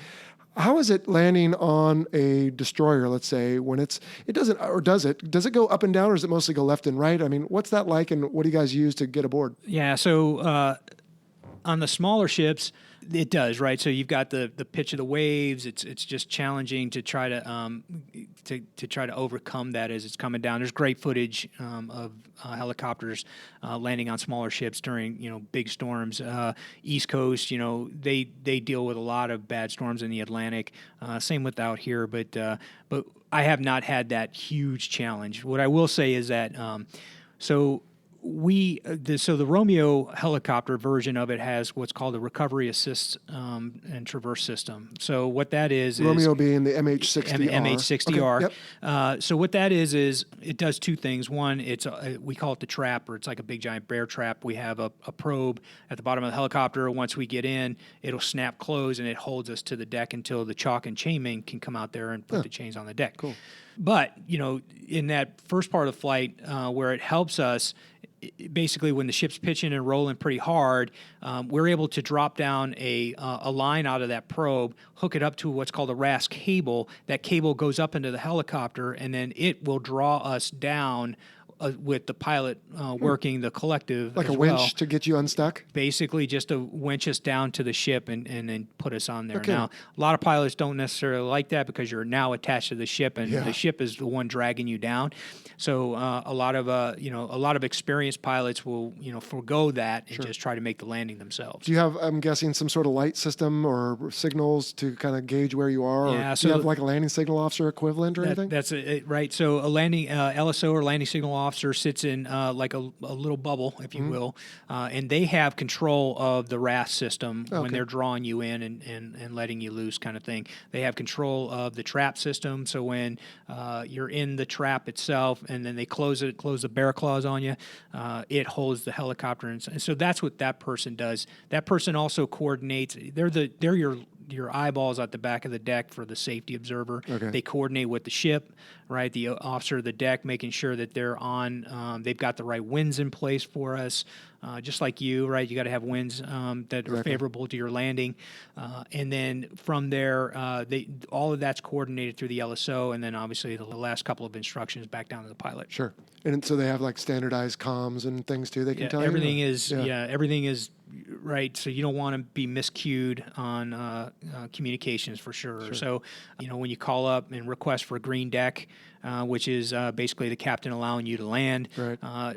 Speaker 1: How is it landing on a destroyer, let's say, when does it go up and down, or does it mostly go left and right? I mean, what's that like, and what do you guys use to get aboard?
Speaker 5: Yeah, so on the smaller ships, it does, right? So you've got the pitch of the waves. It's just challenging to try to overcome that as it's coming down. There's great footage of helicopters landing on smaller ships during big storms. East Coast, they deal with a lot of bad storms in the Atlantic. Same with out here, but I have not had that huge challenge. What I will say is that the Romeo helicopter version of it has what's called a recovery assist and traverse system. So what that is
Speaker 1: Romeo being the MH-60R.
Speaker 5: MH-60R.
Speaker 1: Okay. Yep.
Speaker 5: So what that is it does two things. One, we call it the trap, or it's like a big giant bear trap. We have a probe at the bottom of the helicopter. Once we get in, it'll snap close and it holds us to the deck until the chalk and chainmen can come out there and put the chains on the deck. Cool. But in that first part of the flight, where it helps us, basically when the ship's pitching and rolling pretty hard, we're able to drop down a line out of that probe, hook it up to what's called a RAS cable. That cable goes up into the helicopter, and then it will draw us down with the pilot working the collective
Speaker 1: like
Speaker 5: as
Speaker 1: a winch
Speaker 5: well.
Speaker 1: To get you unstuck?
Speaker 5: Basically just to winch us down to the ship and then put us on there.
Speaker 1: Okay.
Speaker 5: Now, a lot of pilots don't necessarily like that because you're now attached to the ship, and the ship is the one dragging you down. So a lot of experienced pilots will forego that and just try to make the landing themselves.
Speaker 1: Do you have, I'm guessing, some sort of light system or signals to kind of gauge where you are?
Speaker 5: Yeah,
Speaker 1: or do you have like a landing signal officer equivalent or anything?
Speaker 5: That's it, right. So a landing LSO or landing signal officer officer sits in like a little bubble, if you will, and they have control of the RAS system when they're drawing you in and letting you loose, kind of thing. They have control of the trap system, so when you're in the trap itself, and then they close the bear claws on you, it holds the helicopter, and so that's what that person does. That person also coordinates. They're your eyeballs at the back of the deck for the safety observer.
Speaker 1: Okay.
Speaker 5: They coordinate with the ship, right? The officer of the deck, making sure that they're on, they've got the right winds in place for us. Just like you, right? You got to have winds that are favorable to your landing. And then from there, all of that's coordinated through the LSO, and then obviously the last couple of instructions back down to the pilot.
Speaker 1: Sure. And so they have like standardized comms and things too. They can tell
Speaker 5: everything
Speaker 1: you.
Speaker 5: Everything is right. So you don't want to be miscued on communications for sure. So, when you call up and request for a green deck, which is basically the captain allowing you to land,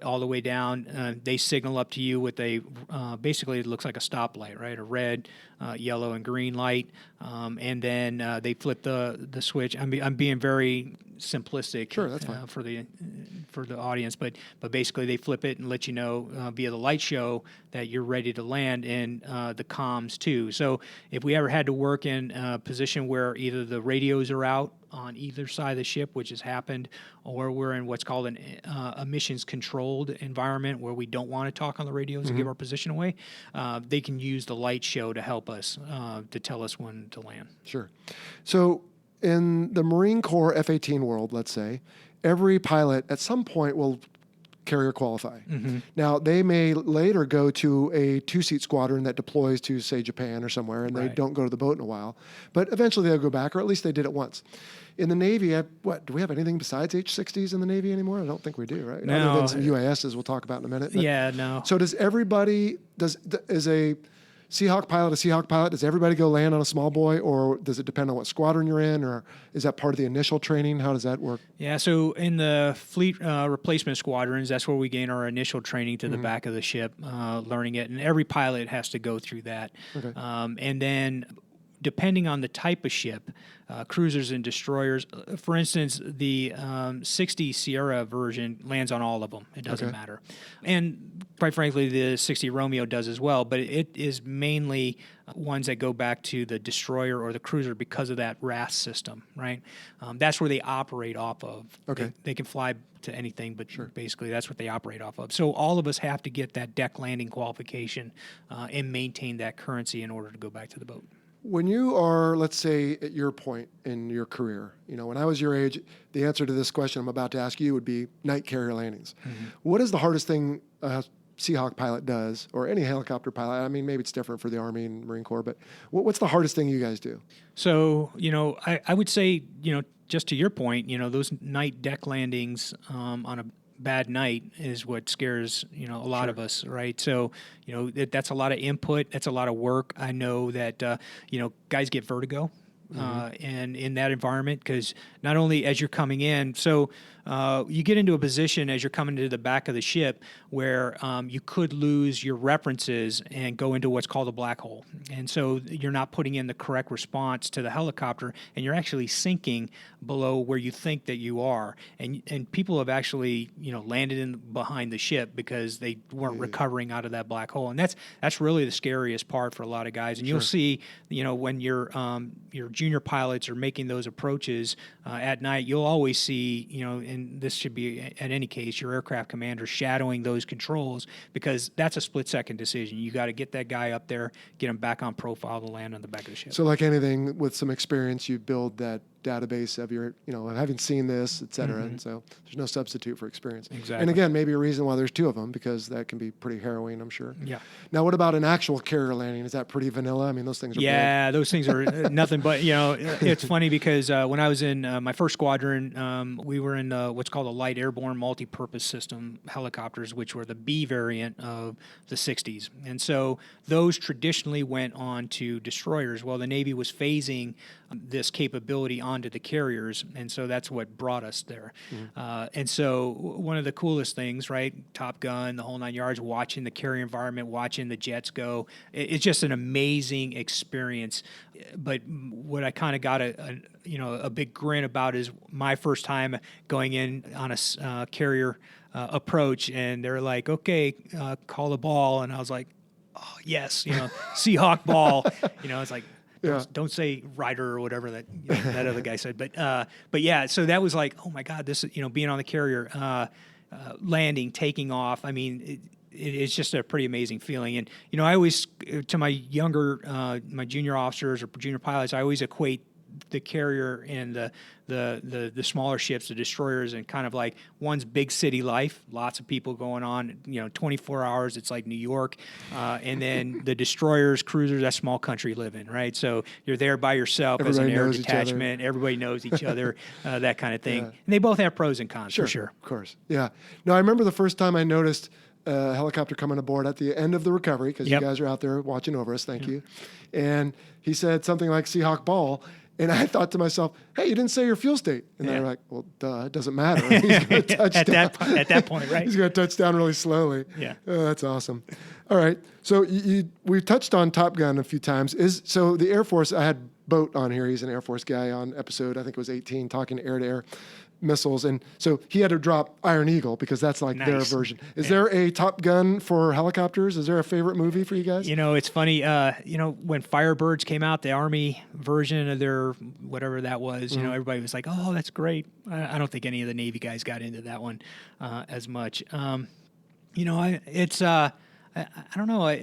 Speaker 5: all the way down, they signal up to you with basically it looks like a stoplight, right? A red, yellow, and green light, and then they flip the switch. I'm being very simplistic,
Speaker 1: sure, that's fine.
Speaker 5: For the audience, but basically they flip it and let you know via the light show that you're ready to land, and the comms too. So if we ever had to work in a position where either the radios are out on either side of the ship, which has happened, or we're in what's called an emissions controlled environment where we don't want to talk on the radios and give our position away, they can use the light show to help us to tell us when to land.
Speaker 1: Sure. So in the Marine Corps F-18 world, let's say, every pilot at some point will carrier qualify. Now, they may later go to a two-seat squadron that deploys to, say, Japan or somewhere, and they don't go to the boat in a while. But eventually they'll go back, or at least they did it once. In the Navy, do we have anything besides H-60s in the Navy anymore? I don't think we do, right?
Speaker 5: No.
Speaker 1: Other than some UASs we'll talk about in a minute.
Speaker 5: No.
Speaker 1: So does everybody, is a Seahawk pilot, does everybody go land on a small boy, or does it depend on what squadron you're in, or is that part of the initial training? How does that work?
Speaker 5: Yeah, so in the fleet replacement squadrons, that's where we gain our initial training to the back of the ship, learning it, and every pilot has to go through that.
Speaker 1: Okay.
Speaker 5: And then depending on the type of ship, cruisers and destroyers, for instance, the 60 Sierra version lands on all of them. It doesn't matter. And quite frankly, the 60 Romeo does as well, but it is mainly ones that go back to the destroyer or the cruiser because of that RAS system, right? That's where they operate off of.
Speaker 1: Okay.
Speaker 5: They can fly to anything, but basically that's what they operate off of. So all of us have to get that deck landing qualification and maintain that currency in order to go back to the boat.
Speaker 1: When you are, let's say, at your point in your career, when I was your age, the answer to this question I'm about to ask you would be night carrier landings. What is the hardest thing a Seahawk pilot does, or any helicopter pilot? I mean, maybe it's different for the Army and Marine Corps, but what's the hardest thing you guys do?
Speaker 5: So, I would say, just to your point, those night deck landings on a bad night is what scares a lot of us, right? So that's a lot of input, that's a lot of work. I know that guys get vertigo and in that environment, because not only as you're coming in, so you get into a position as you're coming to the back of the ship where you could lose your references and go into what's called a black hole. And so you're not putting in the correct response to the helicopter, and you're actually sinking below where you think that you are. And people have actually, landed in behind the ship because they weren't recovering out of that black hole. And that's really the scariest part for a lot of guys. And you'll see, when your junior pilots are making those approaches at night, you'll always see, and this should be at any case, your aircraft commander shadowing those controls, because that's a split-second decision. You got to get that guy up there, get him back on profile to land on the back of the ship.
Speaker 1: So like anything, with some experience, you build that database of your, having seen this, et cetera. And so there's no substitute for experience.
Speaker 5: Exactly.
Speaker 1: And again, maybe a reason why there's two of them, because that can be pretty harrowing, I'm sure.
Speaker 5: Yeah.
Speaker 1: Now, what about an actual carrier landing? Is that pretty vanilla? I mean, those things are big.
Speaker 5: Those things are nothing but, it's funny because when I was in my first squadron, we were in what's called a light airborne multi-purpose system helicopters, which were the B variant of the 60s. And so those traditionally went on to destroyers. Well, the Navy was phasing this capability onto the carriers, and so that's what brought us there. And so one of the coolest things, right, Top Gun, the whole 9 yards, watching the carrier environment, watching the jets go, it's just an amazing experience. But what I kind of got a big grin about is my first time going in on a carrier approach, and they're like, okay, call the ball. And I was like, oh, yes, Seahawk ball. It's like, don't say rider or whatever that other guy said. But yeah, so that was like, oh my God, this is, being on the carrier, landing, taking off. I mean, it's just a pretty amazing feeling. And, I always, to my junior officers or junior pilots, I always equate the carrier and the smaller ships, the destroyers, and kind of like one's big city life, lots of people going on, 24 hours, it's like New York. And then the destroyers, cruisers, that's small country living, right? So you're there by yourself as an air detachment. Everybody knows each other, that kind of thing. Yeah. And they both have pros and cons, for sure.
Speaker 1: Of course. Yeah. No, I remember the first time I noticed a helicopter coming aboard at the end of the recovery, because you guys are out there watching over us. Thank you. And he said something like Seahawk ball. And I thought to myself, hey, you didn't say your fuel state. And they're like, well, duh, it doesn't matter. He's going to touch down.
Speaker 5: At that point, right?
Speaker 1: He's going to touch down really slowly.
Speaker 5: Yeah.
Speaker 1: Oh, that's awesome. All right. So we've touched on Top Gun a few times. So the Air Force, I had Boat on here. He's an Air Force guy on episode, I think it was 18, talking air-to-air missiles. And so he had to drop Iron Eagle because that's like their version. Is there a Top Gun for helicopters? Is there a favorite movie for you guys?
Speaker 5: It's funny. When Firebirds came out, the Army version of their whatever that was, everybody was like, "Oh, that's great." I don't think any of the Navy guys got into that one as much. I don't know.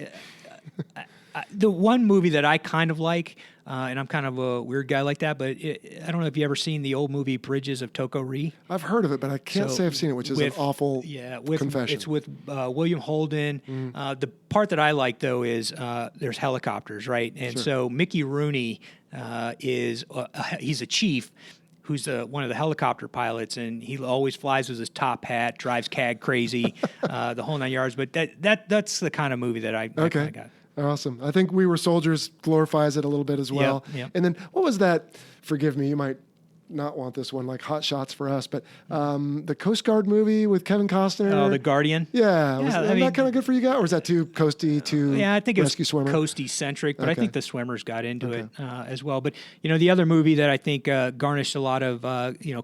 Speaker 5: The one movie that I kind of like, and I'm kind of a weird guy like that, but I don't know if you ever seen the old movie Bridges of Toko-Ri.
Speaker 1: I've heard of it, but I can't say I've seen it, which is an awful confession.
Speaker 5: It's with William Holden. The part that I like, though, is there's helicopters, right? And so Mickey Rooney he's a chief who's one of the helicopter pilots, and he always flies with his top hat, drives CAG crazy, the whole 9 yards. But that's the kind of movie that I got.
Speaker 1: Awesome. I think We Were Soldiers glorifies it a little bit as well.
Speaker 5: Yep.
Speaker 1: And then what was that? Forgive me, you might not want this one, like Hot Shots for us, but the Coast Guard movie with Kevin Costner.
Speaker 5: Oh, The Guardian?
Speaker 1: Yeah. Was that kind of good for you guys? Or is that too coasty,
Speaker 5: I think it was
Speaker 1: swimmer?
Speaker 5: Coasty-centric, but I think the swimmers got into it as well. But, the other movie that I think garnished a lot of,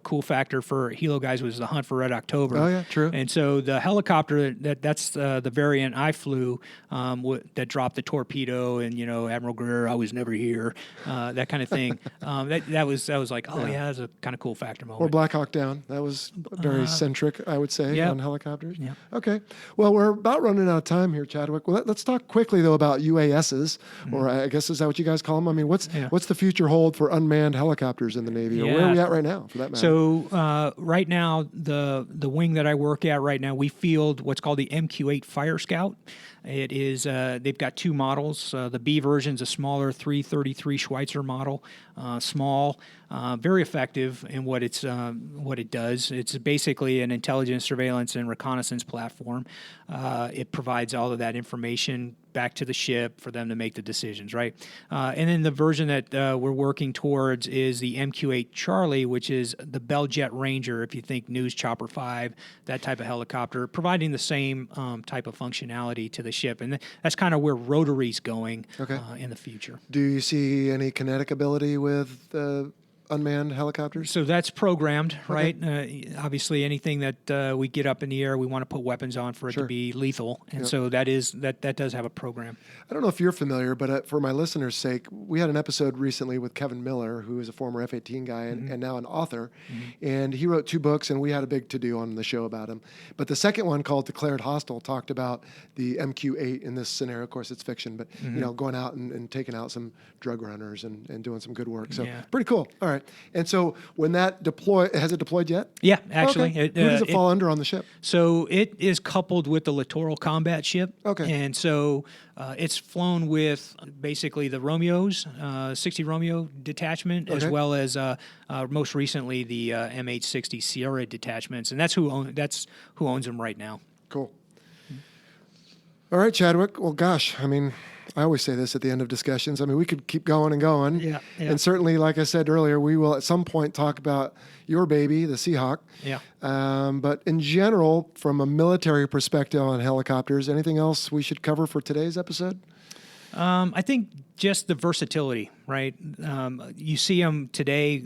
Speaker 5: cool factor for Helo guys was The Hunt for Red October.
Speaker 1: Oh, yeah, true.
Speaker 5: And so the helicopter, that's the variant I flew that dropped the torpedo and, Admiral Greer, I was never here, that kind of thing. That was like, that's a kind of cool factor moment.
Speaker 1: Or Black Hawk Down. That was very centric, I would say, on helicopters.
Speaker 5: Yeah.
Speaker 1: Okay. Well, we're about running out of time here, Chadwick. Well, let's talk quickly, though, about UASs, or I guess is that what you guys call them? I mean, what's the future hold for unmanned helicopters in the Navy? Or where are we at right now, for that matter?
Speaker 5: So right now, the wing that I work at right now, we field what's called the MQ-8 Fire Scout. It is they've got two models. The B version's a smaller 333 Schweitzer model, small, very effective in what it does. It's basically an intelligence, surveillance, and reconnaissance platform. It provides all of that information back to the ship for them to make the decisions, right? And then the version that we're working towards is the MQ-8 Charlie, which is the Bell Jet Ranger, if you think News Chopper 5, that type of helicopter, providing the same type of functionality to the ship. And that's kind of where Rotary's going in the future.
Speaker 1: Do you see any kinetic ability with unmanned helicopters?
Speaker 5: So that's programmed, right? Obviously, anything that we get up in the air, we want to put weapons on for it to be lethal, and so that does have a program.
Speaker 1: I don't know if you're familiar, but for my listeners' sake, we had an episode recently with Kevin Miller, who is a former F-18 guy and now an author, and he wrote 2 books, and we had a big to-do on the show about him. But the second one, called Declared Hostile, talked about the MQ-8 in this scenario. Of course, it's fiction, but going out and taking out some drug runners and doing some good work. So pretty cool. All right. And so when that has it deployed yet?
Speaker 5: Yeah, actually.
Speaker 1: Okay. Who does it fall under on the ship?
Speaker 5: So it is coupled with the littoral combat ship.
Speaker 1: Okay.
Speaker 5: And so it's flown with basically the Romeos, 60 Romeo detachment, as well as most recently the MH-60 Sierra detachments. And that's who owns them right now.
Speaker 1: Cool. All right, Chadwick. Well, gosh, I mean, I always say this at the end of discussions. I mean, we could keep going and going.
Speaker 5: Yeah.
Speaker 1: And certainly, like I said earlier, we will at some point talk about your baby, the Seahawk.
Speaker 5: Yeah.
Speaker 1: But in general, from a military perspective on helicopters, anything else we should cover for today's episode?
Speaker 5: I think just the versatility, right? You see them today.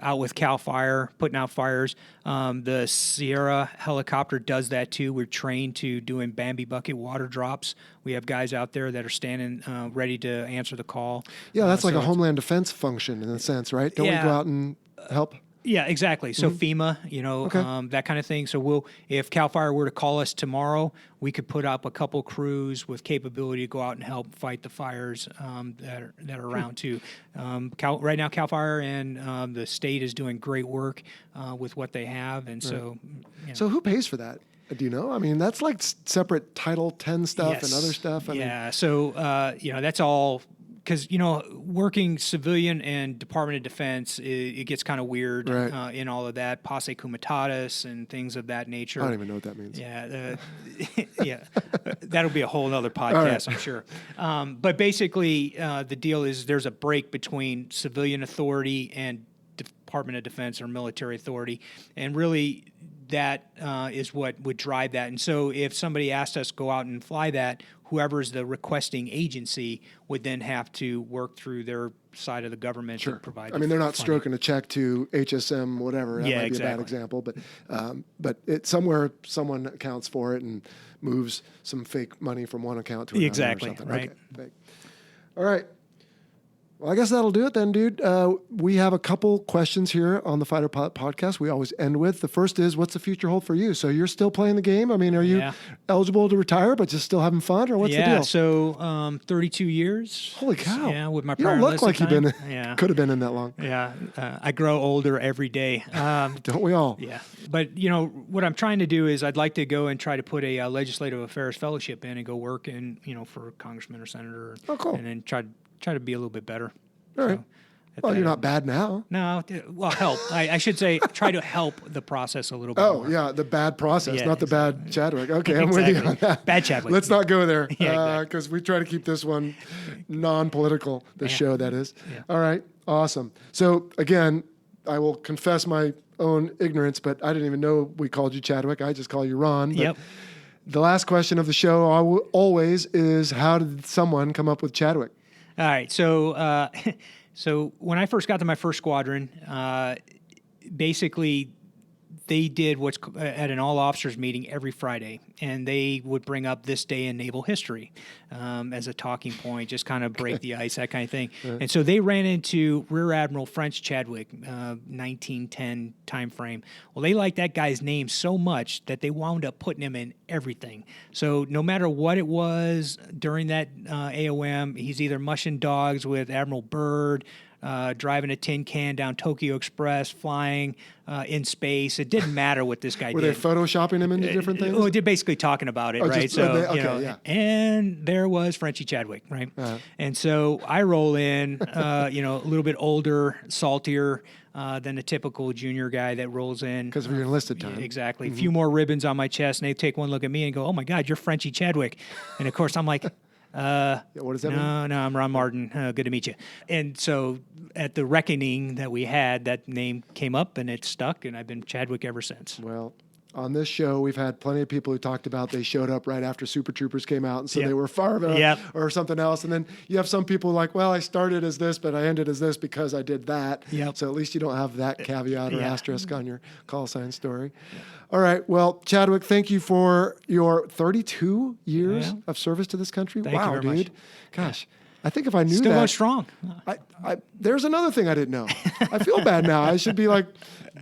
Speaker 5: out with CAL FIRE, putting out fires. The Sierra helicopter does that too. We're trained to doing Bambi bucket water drops. We have guys out there that are standing ready to answer the call.
Speaker 1: Yeah, that's like a Homeland Defense function in a sense, right? Don't we go out and help?
Speaker 5: Yeah, exactly. So FEMA, that kind of thing. So if CAL FIRE were to call us tomorrow, we could put up a couple crews with capability to go out and help fight the fires that are around too. Right now, CAL FIRE and the state is doing great work with what they have, and so.
Speaker 1: So who pays for that? Do you know? I mean, that's like separate Title 10 stuff and other stuff.
Speaker 5: So that's all. Because, working civilian and Department of Defense, it gets kind of weird in all of that, posse comitatus and things of that nature.
Speaker 1: I don't even know what that means.
Speaker 5: Yeah, that'll be a whole other podcast, I'm sure. But basically, the deal is there's a break between civilian authority and Department of Defense or military authority, and really that is what would drive that. And so if somebody asked us to go out and fly that, whoever's the requesting agency would then have to work through their side of the government to provide.
Speaker 1: I mean, they're not stroking a check to HSM, whatever. That might be a bad example, but it's somewhere someone accounts for it and moves some fake money from one account to another or something.
Speaker 5: Right.
Speaker 1: Okay. All right. Well, I guess that'll do it then, dude. We have a couple questions here on the Fighter Pilot Podcast we always end with. The first is, what's the future hold for you? So you're still playing the game? I mean, are you eligible to retire but just still having fun, or what's the deal?
Speaker 5: So 32 years.
Speaker 1: Holy cow.
Speaker 5: Yeah, with my
Speaker 1: you
Speaker 5: prior
Speaker 1: don't look like you've been
Speaker 5: Yeah.
Speaker 1: could have been in that long.
Speaker 5: Yeah, I grow older every day.
Speaker 1: Don't we all?
Speaker 5: Yeah. But, what I'm trying to do is I'd like to go and try to put a legislative affairs fellowship in and go work in, for a congressman or senator.
Speaker 1: Oh, cool.
Speaker 5: And then try to be a little bit better.
Speaker 1: All right. Well, you're not bad now.
Speaker 5: No, well, help. I should say try to help the process a little bit more.
Speaker 1: Yeah, the bad process, not the bad Chadwick. Okay, I'm
Speaker 5: Exactly.
Speaker 1: with you on that.
Speaker 5: Bad Chadwick.
Speaker 1: Let's not go there
Speaker 5: Yeah,
Speaker 1: because we try to keep this one non-political, the show that is.
Speaker 5: Yeah.
Speaker 1: All right, awesome. So again, I will confess my own ignorance, but I didn't even know we called you Chadwick. I just call you Ron. But
Speaker 5: Yep.
Speaker 1: The last question of the show always is, how did someone come up with Chadwick?
Speaker 5: All right. So, so when I first got to my first squadron, basically they did what's at an all officers meeting every Friday, and they would bring up this day in naval history as a talking point, just kind of break the ice, that kind of thing. And so they ran into Rear Admiral French Chadwick, 1910 time frame. Well, they liked that guy's name so much that they wound up putting him in everything. So no matter what it was during that AOM, he's either mushing dogs with Admiral Byrd, driving a tin can down Tokyo Express, flying in space. It didn't matter what this guy
Speaker 1: Were
Speaker 5: did.
Speaker 1: they photoshopping him into different things?
Speaker 5: Well, they're basically talking about it, right?
Speaker 1: just-
Speaker 5: So,
Speaker 1: yeah.
Speaker 5: and there was Frenchie Chadwick, right? And so I roll in, a little bit older, saltier than the typical junior guy that rolls in.
Speaker 1: Because of your enlisted time.
Speaker 5: Exactly. A few more ribbons on my chest, and they take one look at me and go, "Oh my God, you're Frenchie Chadwick." And of course, I'm like,
Speaker 1: What does that mean?
Speaker 5: No, I'm Ron Martin. Good to meet you. And so at the reckoning that we had, that name came up and it stuck, and I've been Chadwick ever since.
Speaker 1: Well, on this show, we've had plenty of people who talked about they showed up right after Super Troopers came out, and so they were Farva or something else. And then you have some people like, well, I started as this, but I ended as this because I did that.
Speaker 5: Yep.
Speaker 1: So at least you don't have that caveat or asterisk on your call sign story. All right. Well, Chadwick, thank you for your 32 years of service to this country.
Speaker 5: Thank you
Speaker 1: wow,
Speaker 5: very
Speaker 1: dude.
Speaker 5: much.
Speaker 1: Gosh. I think if I knew
Speaker 5: Still
Speaker 1: that,
Speaker 5: going strong.
Speaker 1: there's another thing I didn't know. I feel bad now. I should be like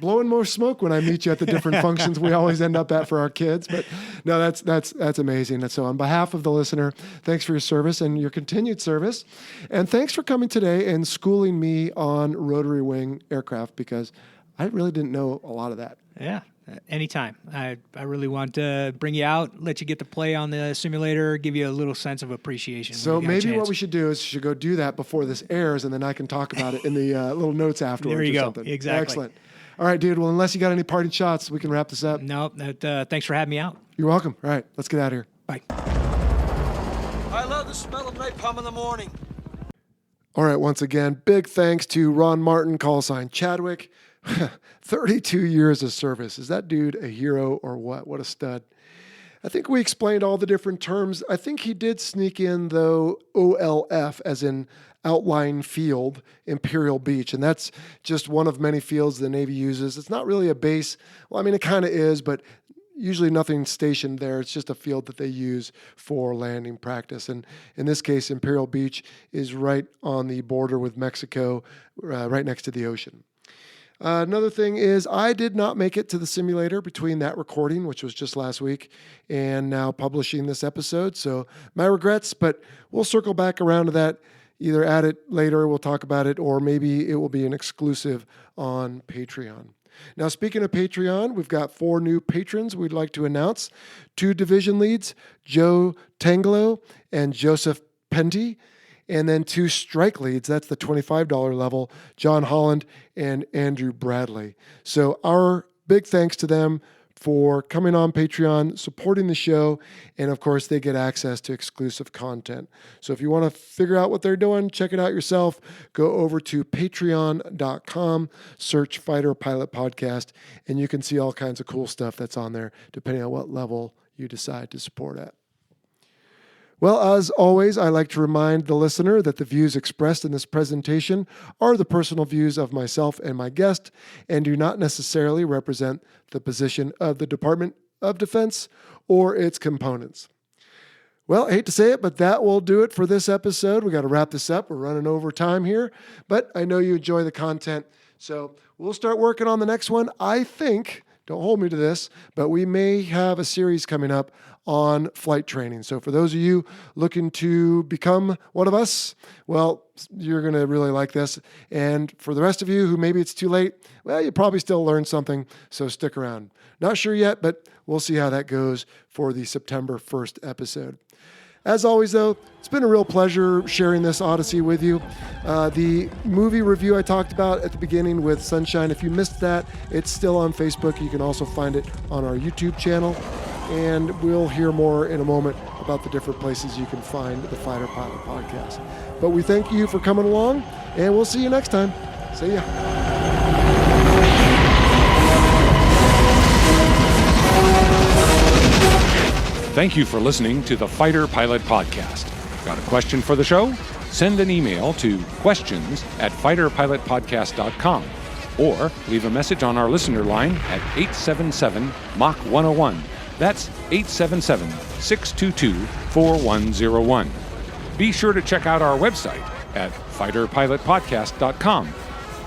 Speaker 1: blowing more smoke when I meet you at the different functions we always end up at for our kids. But no, that's amazing. And so on behalf of the listener, thanks for your service and your continued service. And thanks for coming today and schooling me on Rotary-Wing aircraft, because I really didn't know a lot of that.
Speaker 5: Yeah. Anytime. I really want to bring you out, let you get to play on the simulator, give you a little sense of appreciation.
Speaker 1: So maybe what we should do is go do that before this airs, and then I can talk about it in the little notes afterwards.
Speaker 5: There you
Speaker 1: or
Speaker 5: go.
Speaker 1: Something.
Speaker 5: Exactly.
Speaker 1: Excellent. All right, dude. Well, unless you got any parting shots, we can wrap this up.
Speaker 5: No, thanks for having me out.
Speaker 1: You're welcome. All right, let's get out of here.
Speaker 5: Bye.
Speaker 2: I love the smell of napalm in the morning.
Speaker 1: All right, once again, big thanks to Ron Martin, call sign Chadwick. 32 years of service. Is that dude a hero or what? What a stud. I think we explained all the different terms. I think he did sneak in, though, OLF, as in outline field, Imperial Beach. And that's just one of many fields the Navy uses. It's not really a base. Well, I mean, it kind of is, but usually nothing stationed there. It's just a field that they use for landing practice. And in this case, Imperial Beach is right on the border with Mexico, right next to the ocean. Another thing is I did not make it to the simulator between that recording, which was just last week, and now publishing this episode. So my regrets, but we'll circle back around to that, either add it later, we'll talk about it, or maybe it will be an exclusive on Patreon. Now, speaking of Patreon, we've got 4 new patrons we'd like to announce. 2 division leads, Joe Tanglo and Joseph Penty. And then 2 strike leads, that's the $25 level, John Holland and Andrew Bradley. So our big thanks to them for coming on Patreon, supporting the show, and of course they get access to exclusive content. So if you want to figure out what they're doing, check it out yourself. Go over to patreon.com, search Fighter Pilot Podcast, and you can see all kinds of cool stuff that's on there, depending on what level you decide to support at. Well, as always, I like to remind the listener that the views expressed in this presentation are the personal views of myself and my guest and do not necessarily represent the position of the Department of Defense or its components. Well, I hate to say it, but that will do it for this episode. We got to wrap this up. We're running over time here, but I know you enjoy the content, so we'll start working on the next one. I think, don't hold me to this, but we may have a series coming up on flight training. So for those of you looking to become one of us, well, you're going to really like this. And for the rest of you who maybe it's too late, well, you probably still learn something, so stick around. Not sure yet, but we'll see how that goes for the September 1st episode. As always, though, it's been a real pleasure sharing this Odyssey with you. The movie review I talked about at the beginning with Sunshine, if you missed that, it's still on Facebook. You can also find it on our YouTube channel. And we'll hear more in a moment about the different places you can find the Fighter Pilot Podcast. But we thank you for coming along, and we'll see you next time. See ya.
Speaker 3: Thank you for listening to the Fighter Pilot Podcast. Got a question for the show? Send an email to questions@fighterpilotpodcast.com or leave a message on our listener line at 877 Mach 101. That's 877-622-4101. Be sure to check out our website at fighterpilotpodcast.com.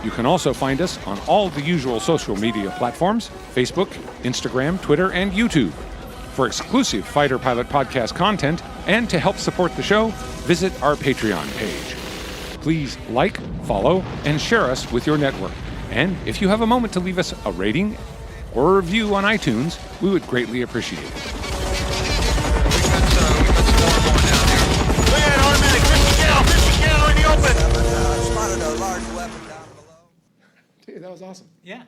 Speaker 3: You can also find us on all the usual social media platforms, Facebook, Instagram, Twitter, and YouTube. For exclusive Fighter Pilot Podcast content and to help support the show, visit our Patreon page. Please like, follow, and share us with your network. And if you have a moment to leave us a rating or a review on iTunes, we would greatly appreciate it.
Speaker 2: We got some more going down here. Look at it, automatic, 50 cal in the open. Spotted a large weapon down below.
Speaker 1: Dude, that was awesome.
Speaker 5: Yeah.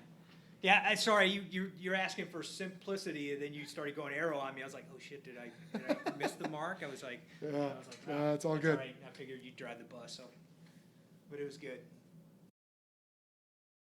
Speaker 5: Yeah, sorry, you're asking for simplicity, and then you started going arrow on me. I was like, oh shit, did I miss the mark? I was like,
Speaker 1: Yeah, it's all good.
Speaker 5: Right. I figured you'd drive the bus, so, but it was good.